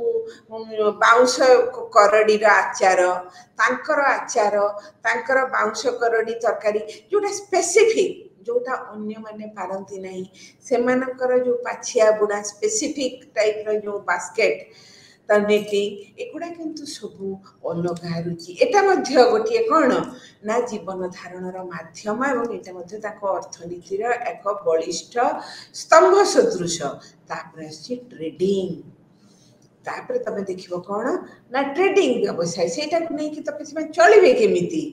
ବାଉଁଶ କରଡିର ଆଚାର, ତାଙ୍କର ଆଚାର, ତାଙ୍କର ବାଉଁଶ କରଡି ତରକାରୀ, ଯୋଉଟା ସ୍ପେସିଫିକ, ଯୋଉଟା ଅନ୍ୟମାନେ ପାରନ୍ତି ନାହିଁ, ସେମାନଙ୍କର ଯୋଉ ପାଛିଆ ବୁଣା ସ୍ପେସିଫିକ ଟାଇପର ଯୋଉ ବାସ୍କେଟ, ତା ନେଟି, ଏଗୁଡ଼ା କିନ୍ତୁ ସବୁ ଅଲଗା ରୁଚି। ଏଟା ମଧ୍ୟ ଗୋଟିଏ କ'ଣ ନା ଜୀବନ ଧାରଣର ମାଧ୍ୟମ, ଏବଂ ଏଟା ମଧ୍ୟ ତାଙ୍କ ଅର୍ଥନୀତିର ଏକ ବଳିଷ୍ଠ ସ୍ତମ୍ଭ ସଦୃଶ। ତାପରେ ଆସିଛି ଟ୍ରେଡିଂ। ତାପରେ ତମେ ଦେଖିବ କ'ଣ ନା ଟ୍ରେଡିଂ ବ୍ୟବସାୟ, ସେଇଟାକୁ ନେଇକି ତମେ ସେମାନେ ଚଳିବେ କେମିତି?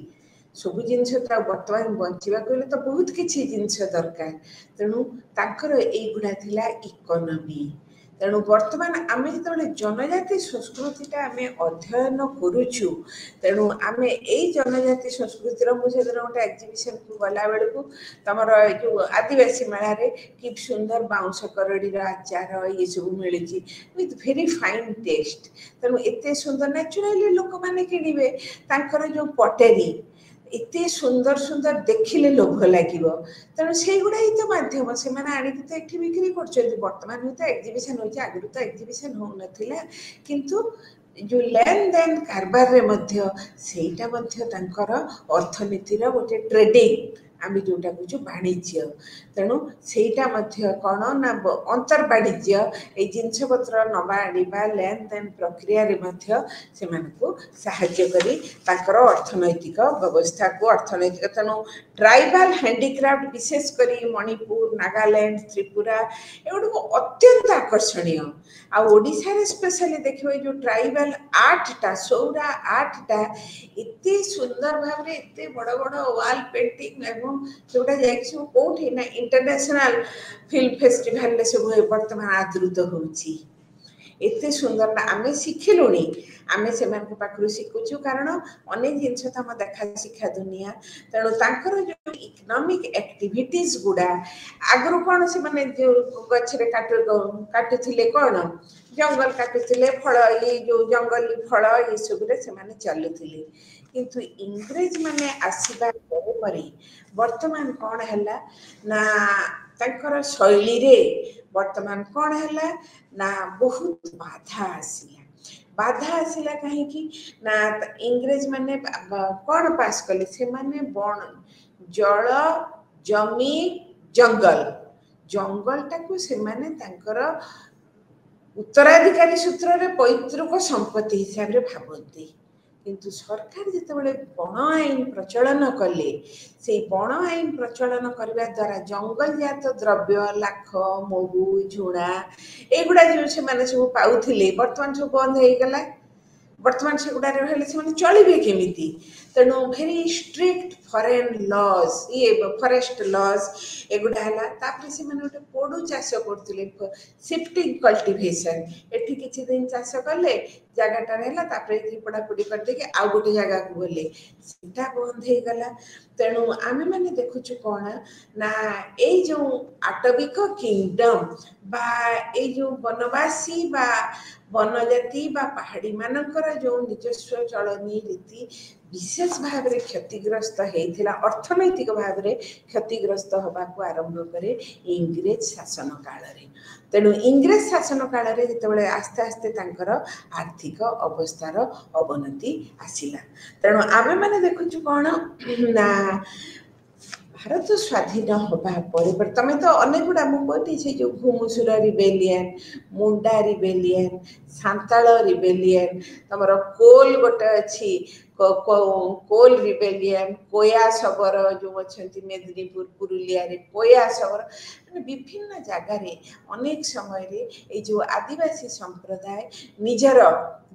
ସବୁ ଜିନିଷ ତ ବର୍ତ୍ତମାନ ବଞ୍ଚିବାକୁ ହେଲେ ତ ବହୁତ କିଛି ଜିନିଷ ଦରକାର। ତେଣୁ ତାଙ୍କର ଏଇଗୁଡ଼ା ଥିଲା ଇକୋନୋମି। ତେଣୁ ବର୍ତ୍ତମାନ ଆମେ ଯେତେବେଳେ ଜନଜାତି ସଂସ୍କୃତିଟା ଆମେ ଅଧ୍ୟୟନ କରୁଛୁ, ତେଣୁ ଆମେ ଏଇ ଜନଜାତି ସଂସ୍କୃତିର, ମୁଁ ସେଦିନ ଗୋଟେ ଏକ୍ଜିବିସନକୁ ଗଲାବେଳକୁ ତମର ଏଇ ଯୋଉ ଆଦିବାସୀ ମେଳାରେ କି ସୁନ୍ଦର ବାଉଁଶ କରଡିର ଆଚାର ଇଏ ସବୁ ମିଳିଛି ୱିଥ୍ ଭେରି ଫାଇନ୍ ଟେଷ୍ଟ। ତେଣୁ ଏତେ ସୁନ୍ଦର ନ୍ୟାଚୁରାଲି ଲୋକମାନେ କିଣିବେ। ତାଙ୍କର ଯୋଉ ପଟେରୀ ଏତେ ସୁନ୍ଦର ସୁନ୍ଦର, ଦେଖିଲେ ଲୋଭ ଲାଗିବ। ତେଣୁ ସେଇଗୁଡ଼ା ହିଁ ତ ମାଧ୍ୟମ, ସେମାନେ ଆଣିକି ତ ଏଠି ବିକ୍ରି କରୁଛନ୍ତି। ବର୍ତ୍ତମାନ ହୁଏତ ଏକ୍ଜିବିସନ ହେଉଛି, ଆଗରୁ ତ ଏକ୍ଜିବିସନ ହଉନଥିଲା, କିନ୍ତୁ ଯୋଉ ଲେନ ଦେନ କାରବାରରେ ମଧ୍ୟ ସେଇଟା ମଧ୍ୟ ତାଙ୍କର ଅର୍ଥନୀତିର ଗୋଟେ ଟ୍ରେଡିଂ, ଆମେ ଯୋଉଟା କହୁଛୁ ବାଣିଜ୍ୟ। ତେଣୁ ସେଇଟା ମଧ୍ୟ କ'ଣ ନା ଅନ୍ତର୍ବାଣିଜ୍ୟ, ଏଇ ଜିନିଷପତ୍ର ନବା ଆଣିବା ଲେନ ଦେନ ପ୍ରକ୍ରିୟାରେ ମଧ୍ୟ ସେମାନଙ୍କୁ ସାହାଯ୍ୟ କରି ତାଙ୍କର ଅର୍ଥନୈତିକ ବ୍ୟବସ୍ଥାକୁ ଅର୍ଥନୈତିକ। ତେଣୁ ଟ୍ରାଇବାଲ ହ୍ୟାଣ୍ଡିକ୍ରାଫ୍ଟ, ବିଶେଷ କରି ମଣିପୁର, ନାଗାଲାଣ୍ଡ, ତ୍ରିପୁରା, ଏଗୁଡିକୁ ଅତ୍ୟନ୍ତ ଆକର୍ଷଣୀୟ। ଆଉ ଓଡ଼ିଶାରେ ସ୍ପେଶାଲି ଦେଖିବ ଏଇ ଯୋଉ ଟ୍ରାଇବାଲ ଆର୍ଟଟା, ସୌରା ଆର୍ଟଟା ଏତେ ସୁନ୍ଦର ଭାବରେ, ଏତେ ବଡ଼ ବଡ଼ ୱାଲ ପେଣ୍ଟିଂ, ଏବଂ ଯୋଉଟା ଯାଇକି ସବୁ କୋଉଠି ନା ଇଣ୍ଟରନ୍ୟାସନାଲ ଫିଲ୍ମ ଫେଷ୍ଟିଭାଲରେ ସବୁ ବର୍ତ୍ତମାନ ଆଦୃତ ହଉଛି। ଏତେ ସୁନ୍ଦର ନା ଆମେ ଶିଖିଲୁଣି, ଆମେ ସେମାନଙ୍କ ପାଖରୁ ଶିଖୁଛୁ, କାରଣ ଅନେକ ଜିନିଷ ତ ଆମ ଦେଖା ଶିକ୍ଷା ଦୁନିଆ। ତେଣୁ ତାଙ୍କର ଯୋଉ ଇକୋନୋମିକ ଆକ୍ଟିଭିଟିଜ ଗୁଡା, ଆଗରୁ କ'ଣ ସେମାନେ ଯୋଉ ଗଛରେ କାଟୁଥିଲେ, କ'ଣ ଜଙ୍ଗଲ କାଟୁଥିଲେ, ଫଳ, ଏଇ ଯୋଉ ଜଙ୍ଗଲୀ ଫଳ ଏସବୁରେ ସେମାନେ ଚାଲୁଥିଲେ। କିନ୍ତୁ ଇଂରେଜ ମାନେ ଆସିବା ପରେ ବର୍ତ୍ତମାନ କ'ଣ ହେଲା ନା ତାଙ୍କର ଶୈଳୀରେ ବର୍ତ୍ତମାନ କ'ଣ ହେଲା ନା ବହୁତ ବାଧା ଆସିଲା। ବାଧା ଆସିଲା କାହିଁକି ନା ଇଂରେଜ ମାନେ କ'ଣ ପାସ୍ କଲେ? ସେମାନେ ଜଳ, ଜମି, ଜଙ୍ଗଲଟାକୁ ସେମାନେ ତାଙ୍କର ଉତ୍ତରାଧିକାରୀ ସୂତ୍ରରେ ପୈତୃକ ସମ୍ପତ୍ତି ହିସାବରେ ଭାବନ୍ତି। କିନ୍ତୁ ସରକାର ଯେତେବେଳେ ବଣ ଆଇନ ପ୍ରଚଳନ କଲେ, ସେଇ ବଣ ଆଇନ ପ୍ରଚଳନ କରିବା ଦ୍ୱାରା ଜଙ୍ଗଲଜାତ ଦ୍ରବ୍ୟ, ଲାଖ, ମହୁ, ଝୁଣା, ଏଗୁଡ଼ା ଯୋଉ ସେମାନେ ସବୁ ପାଉଥିଲେ, ବର୍ତ୍ତମାନ ସବୁ ବନ୍ଦ ହେଇଗଲା। ବର୍ତ୍ତମାନ ସେଗୁଡ଼ାରେ ହେଲେ ସେମାନେ ଚଳିବେ କେମିତି? ତେଣୁ very strict foreign lodge, forest lodge ଏଗୁଡ଼ା ହେଲା। ତାପରେ ସେମାନେ ଗୋଟେ ପୋଡୁ ଚାଷ କରୁଥିଲେ, ସିଫ୍ଟିଂ କଲ୍ଟିଭେସନ। ଏଠି କିଛି ଦିନ ଚାଷ କଲେ, ଜାଗାଟାରେ ହେଲା, ତାପରେ ଏଠି ପୋଡାପୋଡି କରିଦେଇକି ଆଉ ଗୋଟେ ଜାଗାକୁ ଗଲେ, ସେଟା ବନ୍ଦ ହେଇଗଲା। ତେଣୁ ଆମେ ମାନେ ଦେଖୁଛୁ କ'ଣ ନା ଏଇ ଯୋଉ ଆଟବିକ କିଙ୍ଗଡମ ବା ଏଇ ଯୋଉ ବନବାସୀ ବା ବନଜାତି ବା ପାହାଡୀ ମାନଙ୍କର ଯୋଉ ନିଜସ୍ୱ ଚଳନୀ ରୀତି ବିଶେଷ ଭାବରେ କ୍ଷତିଗ୍ରସ୍ତ ହେଇଥିଲା, ଅର୍ଥନୈତିକ ଭାବରେ କ୍ଷତିଗ୍ରସ୍ତ ହେବାକୁ ଆରମ୍ଭ କରେ ଇଂରେଜ ଶାସନ କାଳରେ। ତେଣୁ ଇଂରେଜ ଶାସନ କାଳରେ ଯେତେବେଳେ ଆସ୍ତେ ଆସ୍ତେ ତାଙ୍କର ଆର୍ଥିକ ଅବସ୍ଥାର ଅବନତି ଆସିଲା। ତେଣୁ ଆମେମାନେ ଦେଖୁଛୁ କ'ଣ ନା ଭାରତ ସ୍ୱାଧୀନ ହେବା ପରେ ତମେ ତ ଅନେକ ଗୁଡ଼ା, ମୁଁ କହିଲି ସେ ଯୋଉ ଘୁମୁସୁର ରିବେଲିୟନ, ମୁଣ୍ଡା ରିବେଲିୟନ, ସାନ୍ତାଳ ରିବେଲିୟନ, ତମର କୋଲ ଗୋଟେ ଅଛି, କୋଲ ରିବେଲିୟନ, କୋୟା ଶବର ଯୋଉ ଅଛନ୍ତି ମେଦିନୀପୁର, ପୁରୁଲିଆରେ କୋୟା ଶବର, ମାନେ ବିଭିନ୍ନ ଜାଗାରେ ଅନେକ ସମୟରେ ଏଇ ଯୋଉ ଆଦିବାସୀ ସମ୍ପ୍ରଦାୟ ନିଜର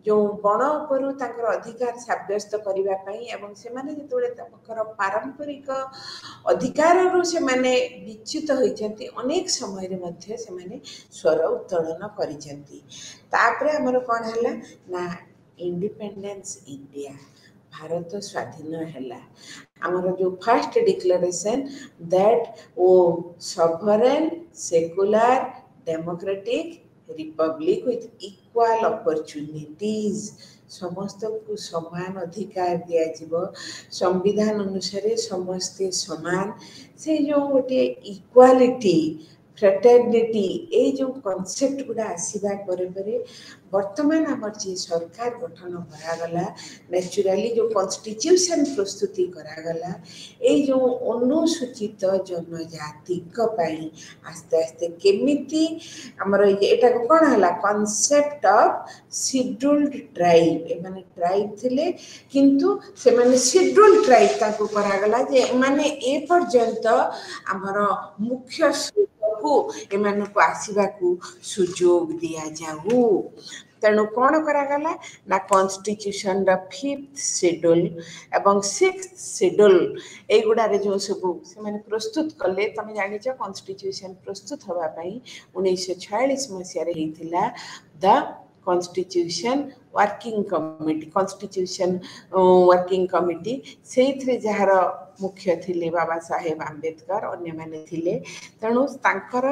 जो बण उपरू तांकर अधिकार साब्यस्त करिबा पई एवं सेमाने जेतोले तांकर पारंपरिक अधिकाररू सेमाने विच्युत होइचंती अनेक समय रे मध्ये सेमाने स्वर उत्तोलन करिचंती तापरे हमर कोन हला ना इंडिपेंडेंस इंडिया भारत स्वाधीन हैला आमर जो फर्स्ट डिक्लेरेशन दैट ओ sovereign secular democratic republic with equal opportunities समस्त को समान अधिकार दिया जीव संविधान अनुसार समस्ते समान से जो गोटे इक्वालिटी फ्रेटर्निटी ए जो कॉन्सेप्ट गुड़ा आसीबा परे परे वर्तमान आमर जे सरकार गठन करागला नेचुराली जो कॉन्स्टिट्यूशन प्रस्तुति करागला ए जो अनुसूचित जनजाति पई आस्ते आस्ते केमिति हमर एटा को कोन हला कॉन्सेप्ट ऑफ शेड्यूल्ड ट्राइब ए माने ट्राइब थिले किंतु से माने शेड्यूल्ड ट्राइब ताको करागला जे माने ए पर्यंत हमर मुख्य को एमान को आसीबा को सुजोग दिया जाऊ तेणु कौन करागला ना कॉन्स्टिट्यूशन रा 5th शेड्यूल एवं 6th शेड्यूल ए गुडारे जो सब से माने प्रस्तुत कले तमे जानि छ कॉन्स्टिट्यूशन प्रस्तुत हवा पई 1946 मसिया रे हिथिला the constitution working committee constitution working committee सेइथरे जहार मुख्य थिले बाबा साहेब आंबेडकर अन्य माने थिले तेणु तांकर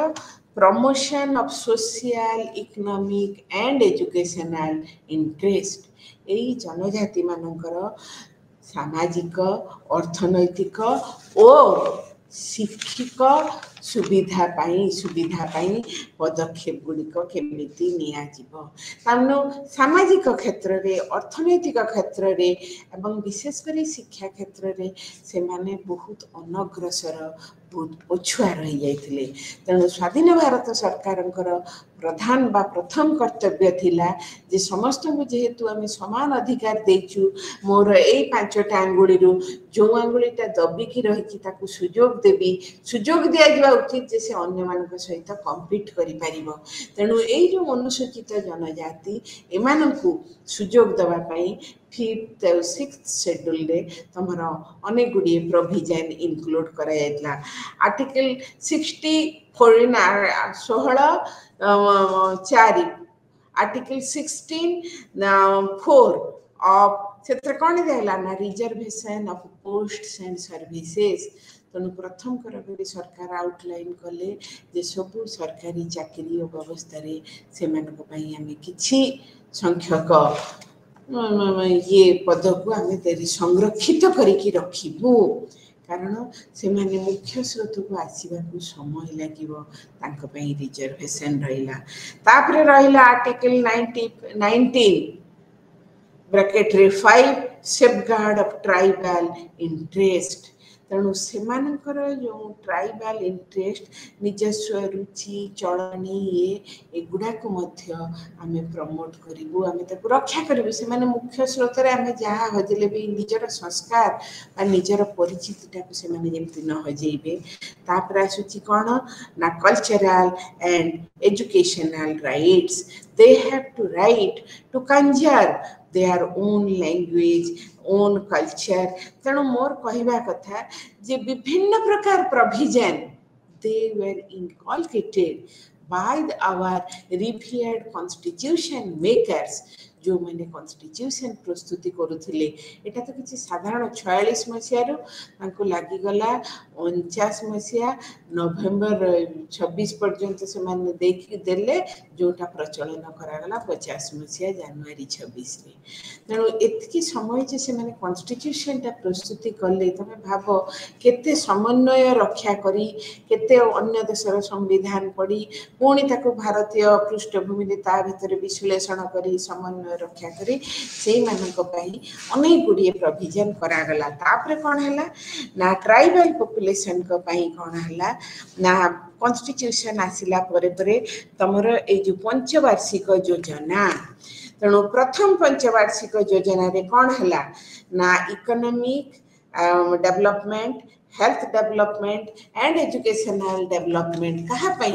promotion of social economic and educational interest एई जनजाति मानकर सामाजिक अर्थनैतिक और शिक्षिक सुविधा पाई पदक्षेप गुड़िक केमिति निया जीवो तानो सामाजिक क्षेत्र रे अर्थनैतिक क्षेत्र रे एवं विशेष करी शिक्षा क्षेत्र रे से माने बहुत अनग्रसर बहुत पछुआ रही जाइथिले तेणु स्वाधीन भारत सरकारंकर प्रधान बा प्रथम कर्तव्य थिला जे समस्त को जेहेतु आमे समान अधिकार देचु मोर एई 5टा आंगुली रु जो आंगुलीटा दबिकी रही ताकू सुजोग देबी सुजोग दिया जिबा उचित जे से अन्य मानक सहित कम्पीट करि परिबो तेणु एई जो अनुसूचित जनजाति एमानकू सुजोग दवा पई 5th और 6th शेड्यूल रे तमरो अनेक गुडी प्रोविजन इंक्लूड करा जायतला आर्टिकल 64 16 4 आर्टिकल 16 4 ऑफ क्षेत्र कौन दिला ना reservation of posts and services तेणु प्रथम कर सरकार आउटलाइन कले जे सब सरकारी चाकरी और व्यवस्था से आम कि संख्यक ये पद को आम संरक्षित करके रखू कारण से माने मुख्य स्रोत को आसवा को समय लगे रिजर्वेशन रहा article 19 bracket 5 safeguard of tribal interest तेणु से जो ट्राइबल इंटरेस्ट निजस्व रुचि चलनी ये गुड़ा को आम प्रमोट करूँ आम रक्षा करूँ से मुख्य स्रोत आम जहाँ हजिले भी निजर संस्कार निजर परिचितिटा को सेमती न हजेबे तापर आसूची कौन ना cultural and educational rights they have to right to conserve their own language own culture तेणु मोर कहवा कथा जे विभिन्न प्रकार provision they were inculcated by our revered constitution makers जो मैंने कॉन्स्टिट्यूशन प्रस्तुति करुले एटा तो किसी साधारण 46 मसीह लगिगला 49 मसीहा नवेम्बर 26 पर्यंत से देले जोटा प्रचलन करागला 50 मसीहा जनवरी 26 रे तेणु एतकी समय जे से माने कॉन्स्टिट्यूशन टा प्रस्तुति कले तमे भाबो केते समन्वय रक्षा करी केते अन्य देशर संविधान पढ़ी पुणी ताको भारतीय पृष्ठभूमि रे ता भितर विश्लेषण करी समन्वय रक्षा करी से मानक पई अनेक गुडी प्रोविजन करागला तापरे कोन हला ना ट्राइबल पॉपुलेशन को पई कोन हला ना कॉन्स्टिट्यूशन आसिला परे परे तमर ए जो पंचवार्षिक योजना तेणु प्रथम पंचवार्षिक योजना रे कोन हला ना economic development health development and educational development कहा पई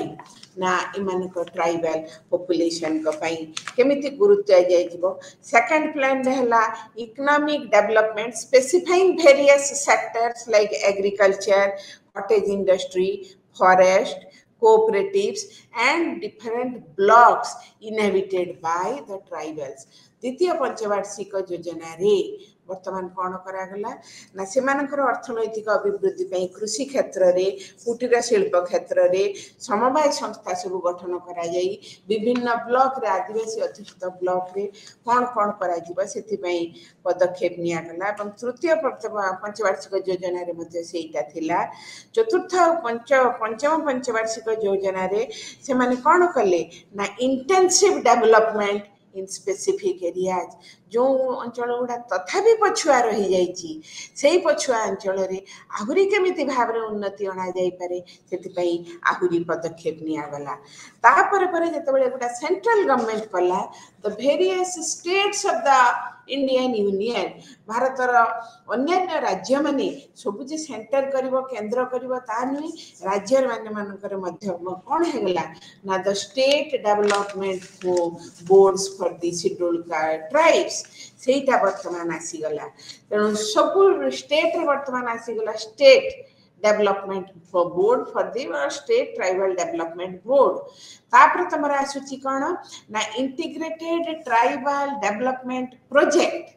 ना इमान को ट्राइबल पॉपुलेशन को पई केमिति गुरुत्व जाइबो सेकंड प्लान रहला economic development specifying various sectors like agriculture cottage industry forest cooperatives and different blocks inhabited by the tribals द्वितीय पंचवार्षिक योजना रे वर्तमान कौन करागला ना सेमानकर अर्थनैतिक अभिवृद्धि पई कृषि क्षेत्र रे कुटीर शिल्प क्षेत्र रे समवाय संस्था सब गठन करा जाई विभिन्न ब्लॉक रे आदिवासी अधिष्ठित ब्लॉक रे कौन कौन करा जिबा सेति पई पदक्षेप निया गला एवं तृतीय पंचवार्षिक योजना रे मध्ये सेटा थिला चतुर्थ पंचम पंचवार्षिक योजना रे से माने कौन कले ना intensive development in specific areas जो अंचल गुड़ा तथापि पछुआ रही जाइछि सेही पछुआ अंचल रे आहुरी केमिति भाबरे उन्नति अना जाई पारे सेति पई आहुरी पदक्षेप निया गला तापर परे जेतेबेले गुटा सेंट्रल गवर्नमेंट कला the various states of the Indian union भारतर अन्य राज्य माने सब जे सेंटर करिवो केंद्र करिवो ता नुई राज्य माने मानकर मध्य कोन हेगला ना the state development boards for the scheduled tribes सेटा वर्तमान आसी गला तेणु सब स्टेट रे वर्तमान आसी गला state development board for the state tribal development board तापर तमरा आसुची कोन ना integrated tribal development project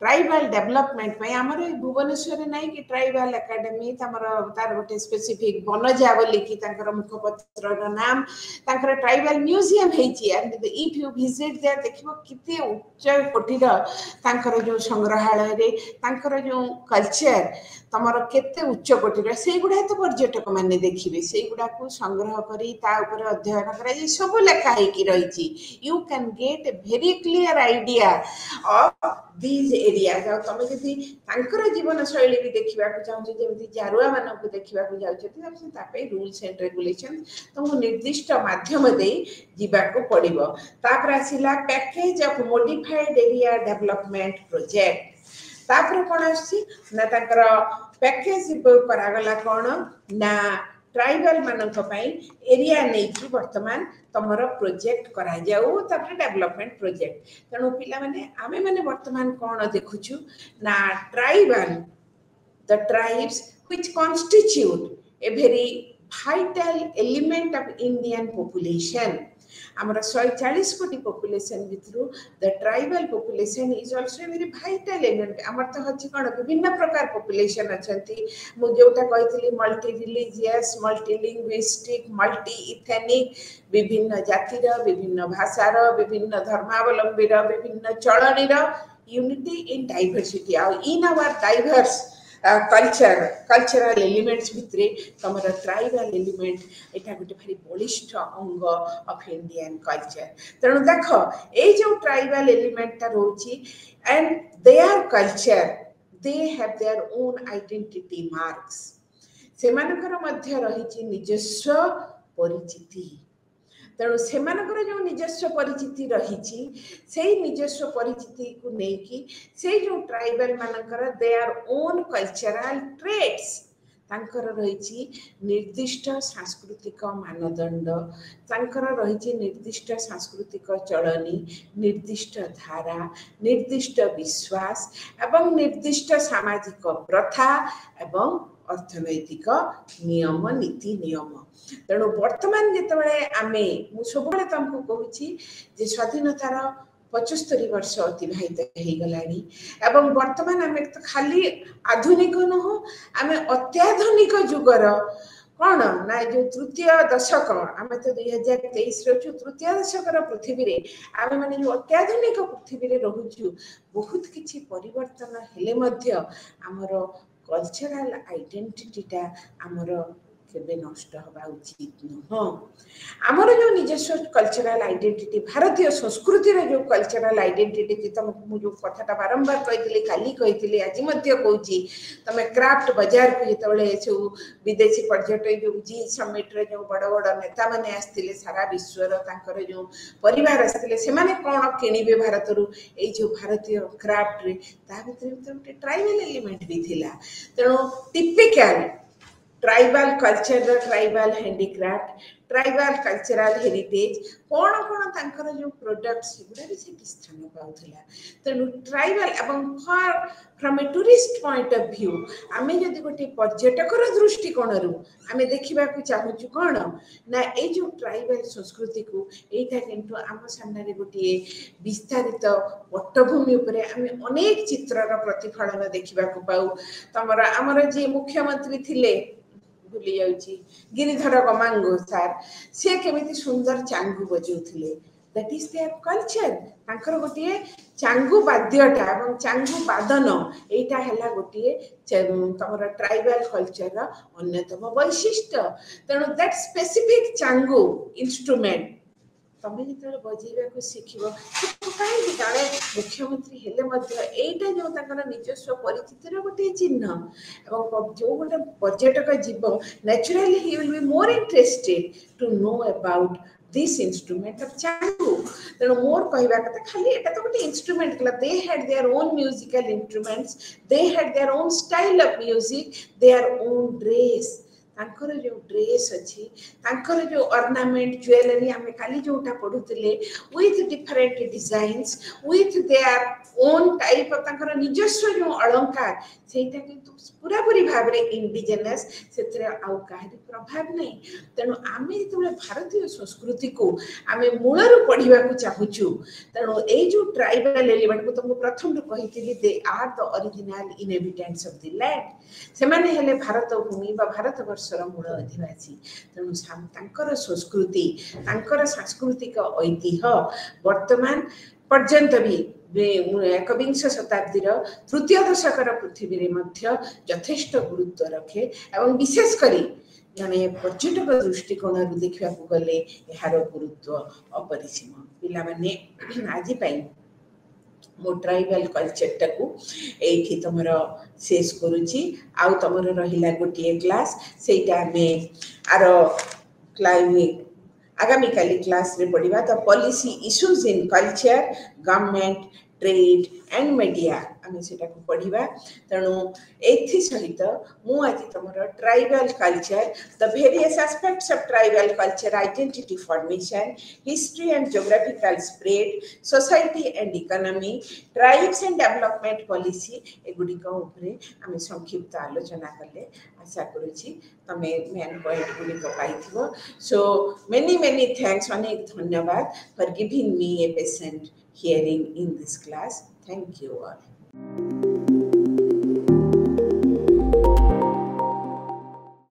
tribal development पे आमर भुवनेश्वर नहीं कि ट्राइबल एकेडमी तार गोटे स्पेसिफिक बनजा बोली कि मुखपत्र नाम तांकर ट्राइबल म्यूजियम हेची and if you visit there देखिबो किते उच्च कोटिर तांकर जो संग्रहालय रे तांकर जो कल्चर तमर केते उच्च कोटिर सेई गुडा तो पर्यटक माने देखिबे सेई गुडा को संग्रह करी ता ऊपर अध्ययन करा जे सब लेखा है कि रहिची you can get a very clear idea of these areas आ तमे जदी तांकर जीवन शैली भी देखिबा को चाहू जेमति जारुआ मानन को देखिबा को जाउछथि हम तापे रूल्स एंड रेगुलेशन तो निर्दिष्ट माध्यम दे जीवा को पड़िबो तापर आसिला package of modified area development project तापर कोन आसी ना तांकर पैकेज करागला कोन ना ट्राइबल मानक पई एरिया नै कि वर्तमान तमरो प्रोजेक्ट करा जाऊ तापर डेवलपमेंट प्रोजेक्ट तणु पिला माने आमे माने वर्तमान कोन देखुछु ना tribal the tribes which constitute a very vital element of Indian population ଆମର 140 कोटी पॉपुलेशन भितरु the tribal population is also a very vital element हमर त हछि कोन विभिन्न प्रकार पॉपुलेशन अछंती मु जेउटा कहितली multi religious multi linguistic multi ethnic विभिन्न जातिर विभिन्न भाषार विभिन्न धर्मावलंबीर विभिन्न चलनीर यूनिटी इन डाइवर्सिटी आ in our diverse cultural elements भितरे तमर ट्राइबल एलिमेंट एटा गोटे भारी बलिष्ठ अंग ऑफ इंडियन कल्चर तेणु देख ए जो ट्राइबल एलिमेंट ता रोची and their culture they have their own identity marks सेमानकर मध्य रहिची निजस्व परिचिति तेणु सेमानकर जो निजस्व परिचिति रहिची सेही निजस्व परिचिति को नेकी से जो ट्राइबल मानकर देयर ओन कल्चरल ट्रेट्स तांकर रहिची निर्दिष्ट सांस्कृतिक मानदंड तांकर रहिची निर्दिष्ट सांस्कृतिक चलनी निर्दिष्ट धारा निर्दिष्ट विश्वास एवं निर्दिष्ट सामाजिक प्रथा एवं अर्थनैतिक नियम नीति नियम तेणु वर्तमान जिते आमे सब तुमको कहूँ जे स्वाधीनतार 75 वर्ष अतिबाहित हो गलानी एवं वर्तमान आम तो खाली आधुनिक नुह आम अत्याधुनिक जुगर कौन ना जो तृतीय दशक आम तो 2023 रचु तृतीय दशक पृथ्वी रे आम माने जो अत्याधुनिक पृथ्वी रे रहूछु बहुत किछि परिवर्तन हेले मध्य आमर कल्चरल आइडेंटिटीटा आमर केबे नष्ट हवा उचित नुह आमर जो निजस्व कल्चरल आइडेंटिटी भारतीय संस्कृति जो कल्चरल आइडेंटिटी तुमको मुझे कथाटा बारंबार कही काली कही आज कहूँ तुम क्राफ्ट बाजार को जिते सब विदेशी पर्यटक जो जी समिट रे जो बड़ बड़ नेता मैंने आसते सारा विश्वर तांकर जो परिवार आसते से कौन किणवे भारत ये जो भारतीय क्राफ्ट रे ता भीतर गोटे ट्राइबल एलिमेंट भी थिला तेणु typical tribal culture tribal handicraft tribal cultural heritage कौन कौन तांकर जो प्रोडक्ट सेगुड़ा भी से स्थान पाउथिला तेणु ट्राइबल एवं from a tourist point of view आमे जदि गोटे पर्यटकर दृष्टिकोण रु आमे देखिबा को चाहूछु कोन ना ए जो ट्राइबल संस्कृति को एटा किंतु आम सामने गोटे विस्तारित पट्टभूमि उपरे आमे अनेक चित्रर प्रतिफलन देखिबा को पाऊ तमर हमर जे मुख्यमंत्री थिले भूली जाउची गिरिधर गमांगो सर से केमिति सुंदर चांगू बजाउथिले दैट इज देयर कल्चर तांकर गोटे चांगू वाद्यटा एवं चांगू वादन एटा हला गोटे तमर ट्राइबल कल्चर अन्यतम वैशिष्ट्य तेणु दैट स्पेसिफिक चांगू इंस्ट्रूमेंट तमें जो बजेबा को शिखब कहीं जड़े मुख्यमंत्री हेले एटा जो निजस्व परिचितर गोटे चिन्ह एवं जो गोटे पर्यटक जीव naturally he will be more interested to know about this instrument of चांगू तेणु मोर कहवा कथा खाली एटा तो गोटे इंस्ट्रूमेंट कला they had their own musical instruments they had their own style of music their own dress तांकर जो ड्रेस अच्छी तांकर जो ऑर्नामेंट ज्वेलरी आमे काली जोटा पढुतले with different designs with their own type of तांकर निजस्व जो अलंकार सेटा किंतु पूरा पूरी भाव रे इंडिजिनस सेतरे आउ काहरी प्रभाव नै तेणु आमे जेतबे भारतीय संस्कृति को आमे मूलरु पढिबा को चाहूछु तेणु ए जो ट्राइबल एलिमेंट को तुमको प्रथम रु कहितली they are the original inhabitants of the land से माने हेले भारत भूमि बा भारत वर्षर मूल अधिवासी तेणु तांकर संस्कृति तांकर सांस्कृतिक ऐतिह्य वर्तमान पर्यंत भी एकविंश शताब्दीर तृतीय दशकर पृथ्वी रे मध्य यथेष्ट गुरुत्व रखे एवं विशेष करी जने पर्यटक दृष्टिकोण रु देखा गले यार गुरुत्व अपरिसीम पिला माने आज मो ट्राइबल कल्चर टाकू एठी तुमर शेष करूची आउ तुमर रहिला गोटे क्लास सेटा हमें आरो क्लाइमिक आगामी काली क्लास रे पढ़िबा the policy issues in culture government trade and media आम सेटा को पढ़िबा तेणु एथि सहित मु आज तुमर tribal culture the various aspects of tribal culture identity formation history and geographical spread society and economy tribes and development policy एगुडी को ऊपर आम संक्षिप्त आलोचना कले आशा करूची तमे मेन पॉइंट गुडी को पाइथिबो सो मेनी थैंक्स अनेक धन्यवाद for giving me a patient hearing in this class. Thank you all.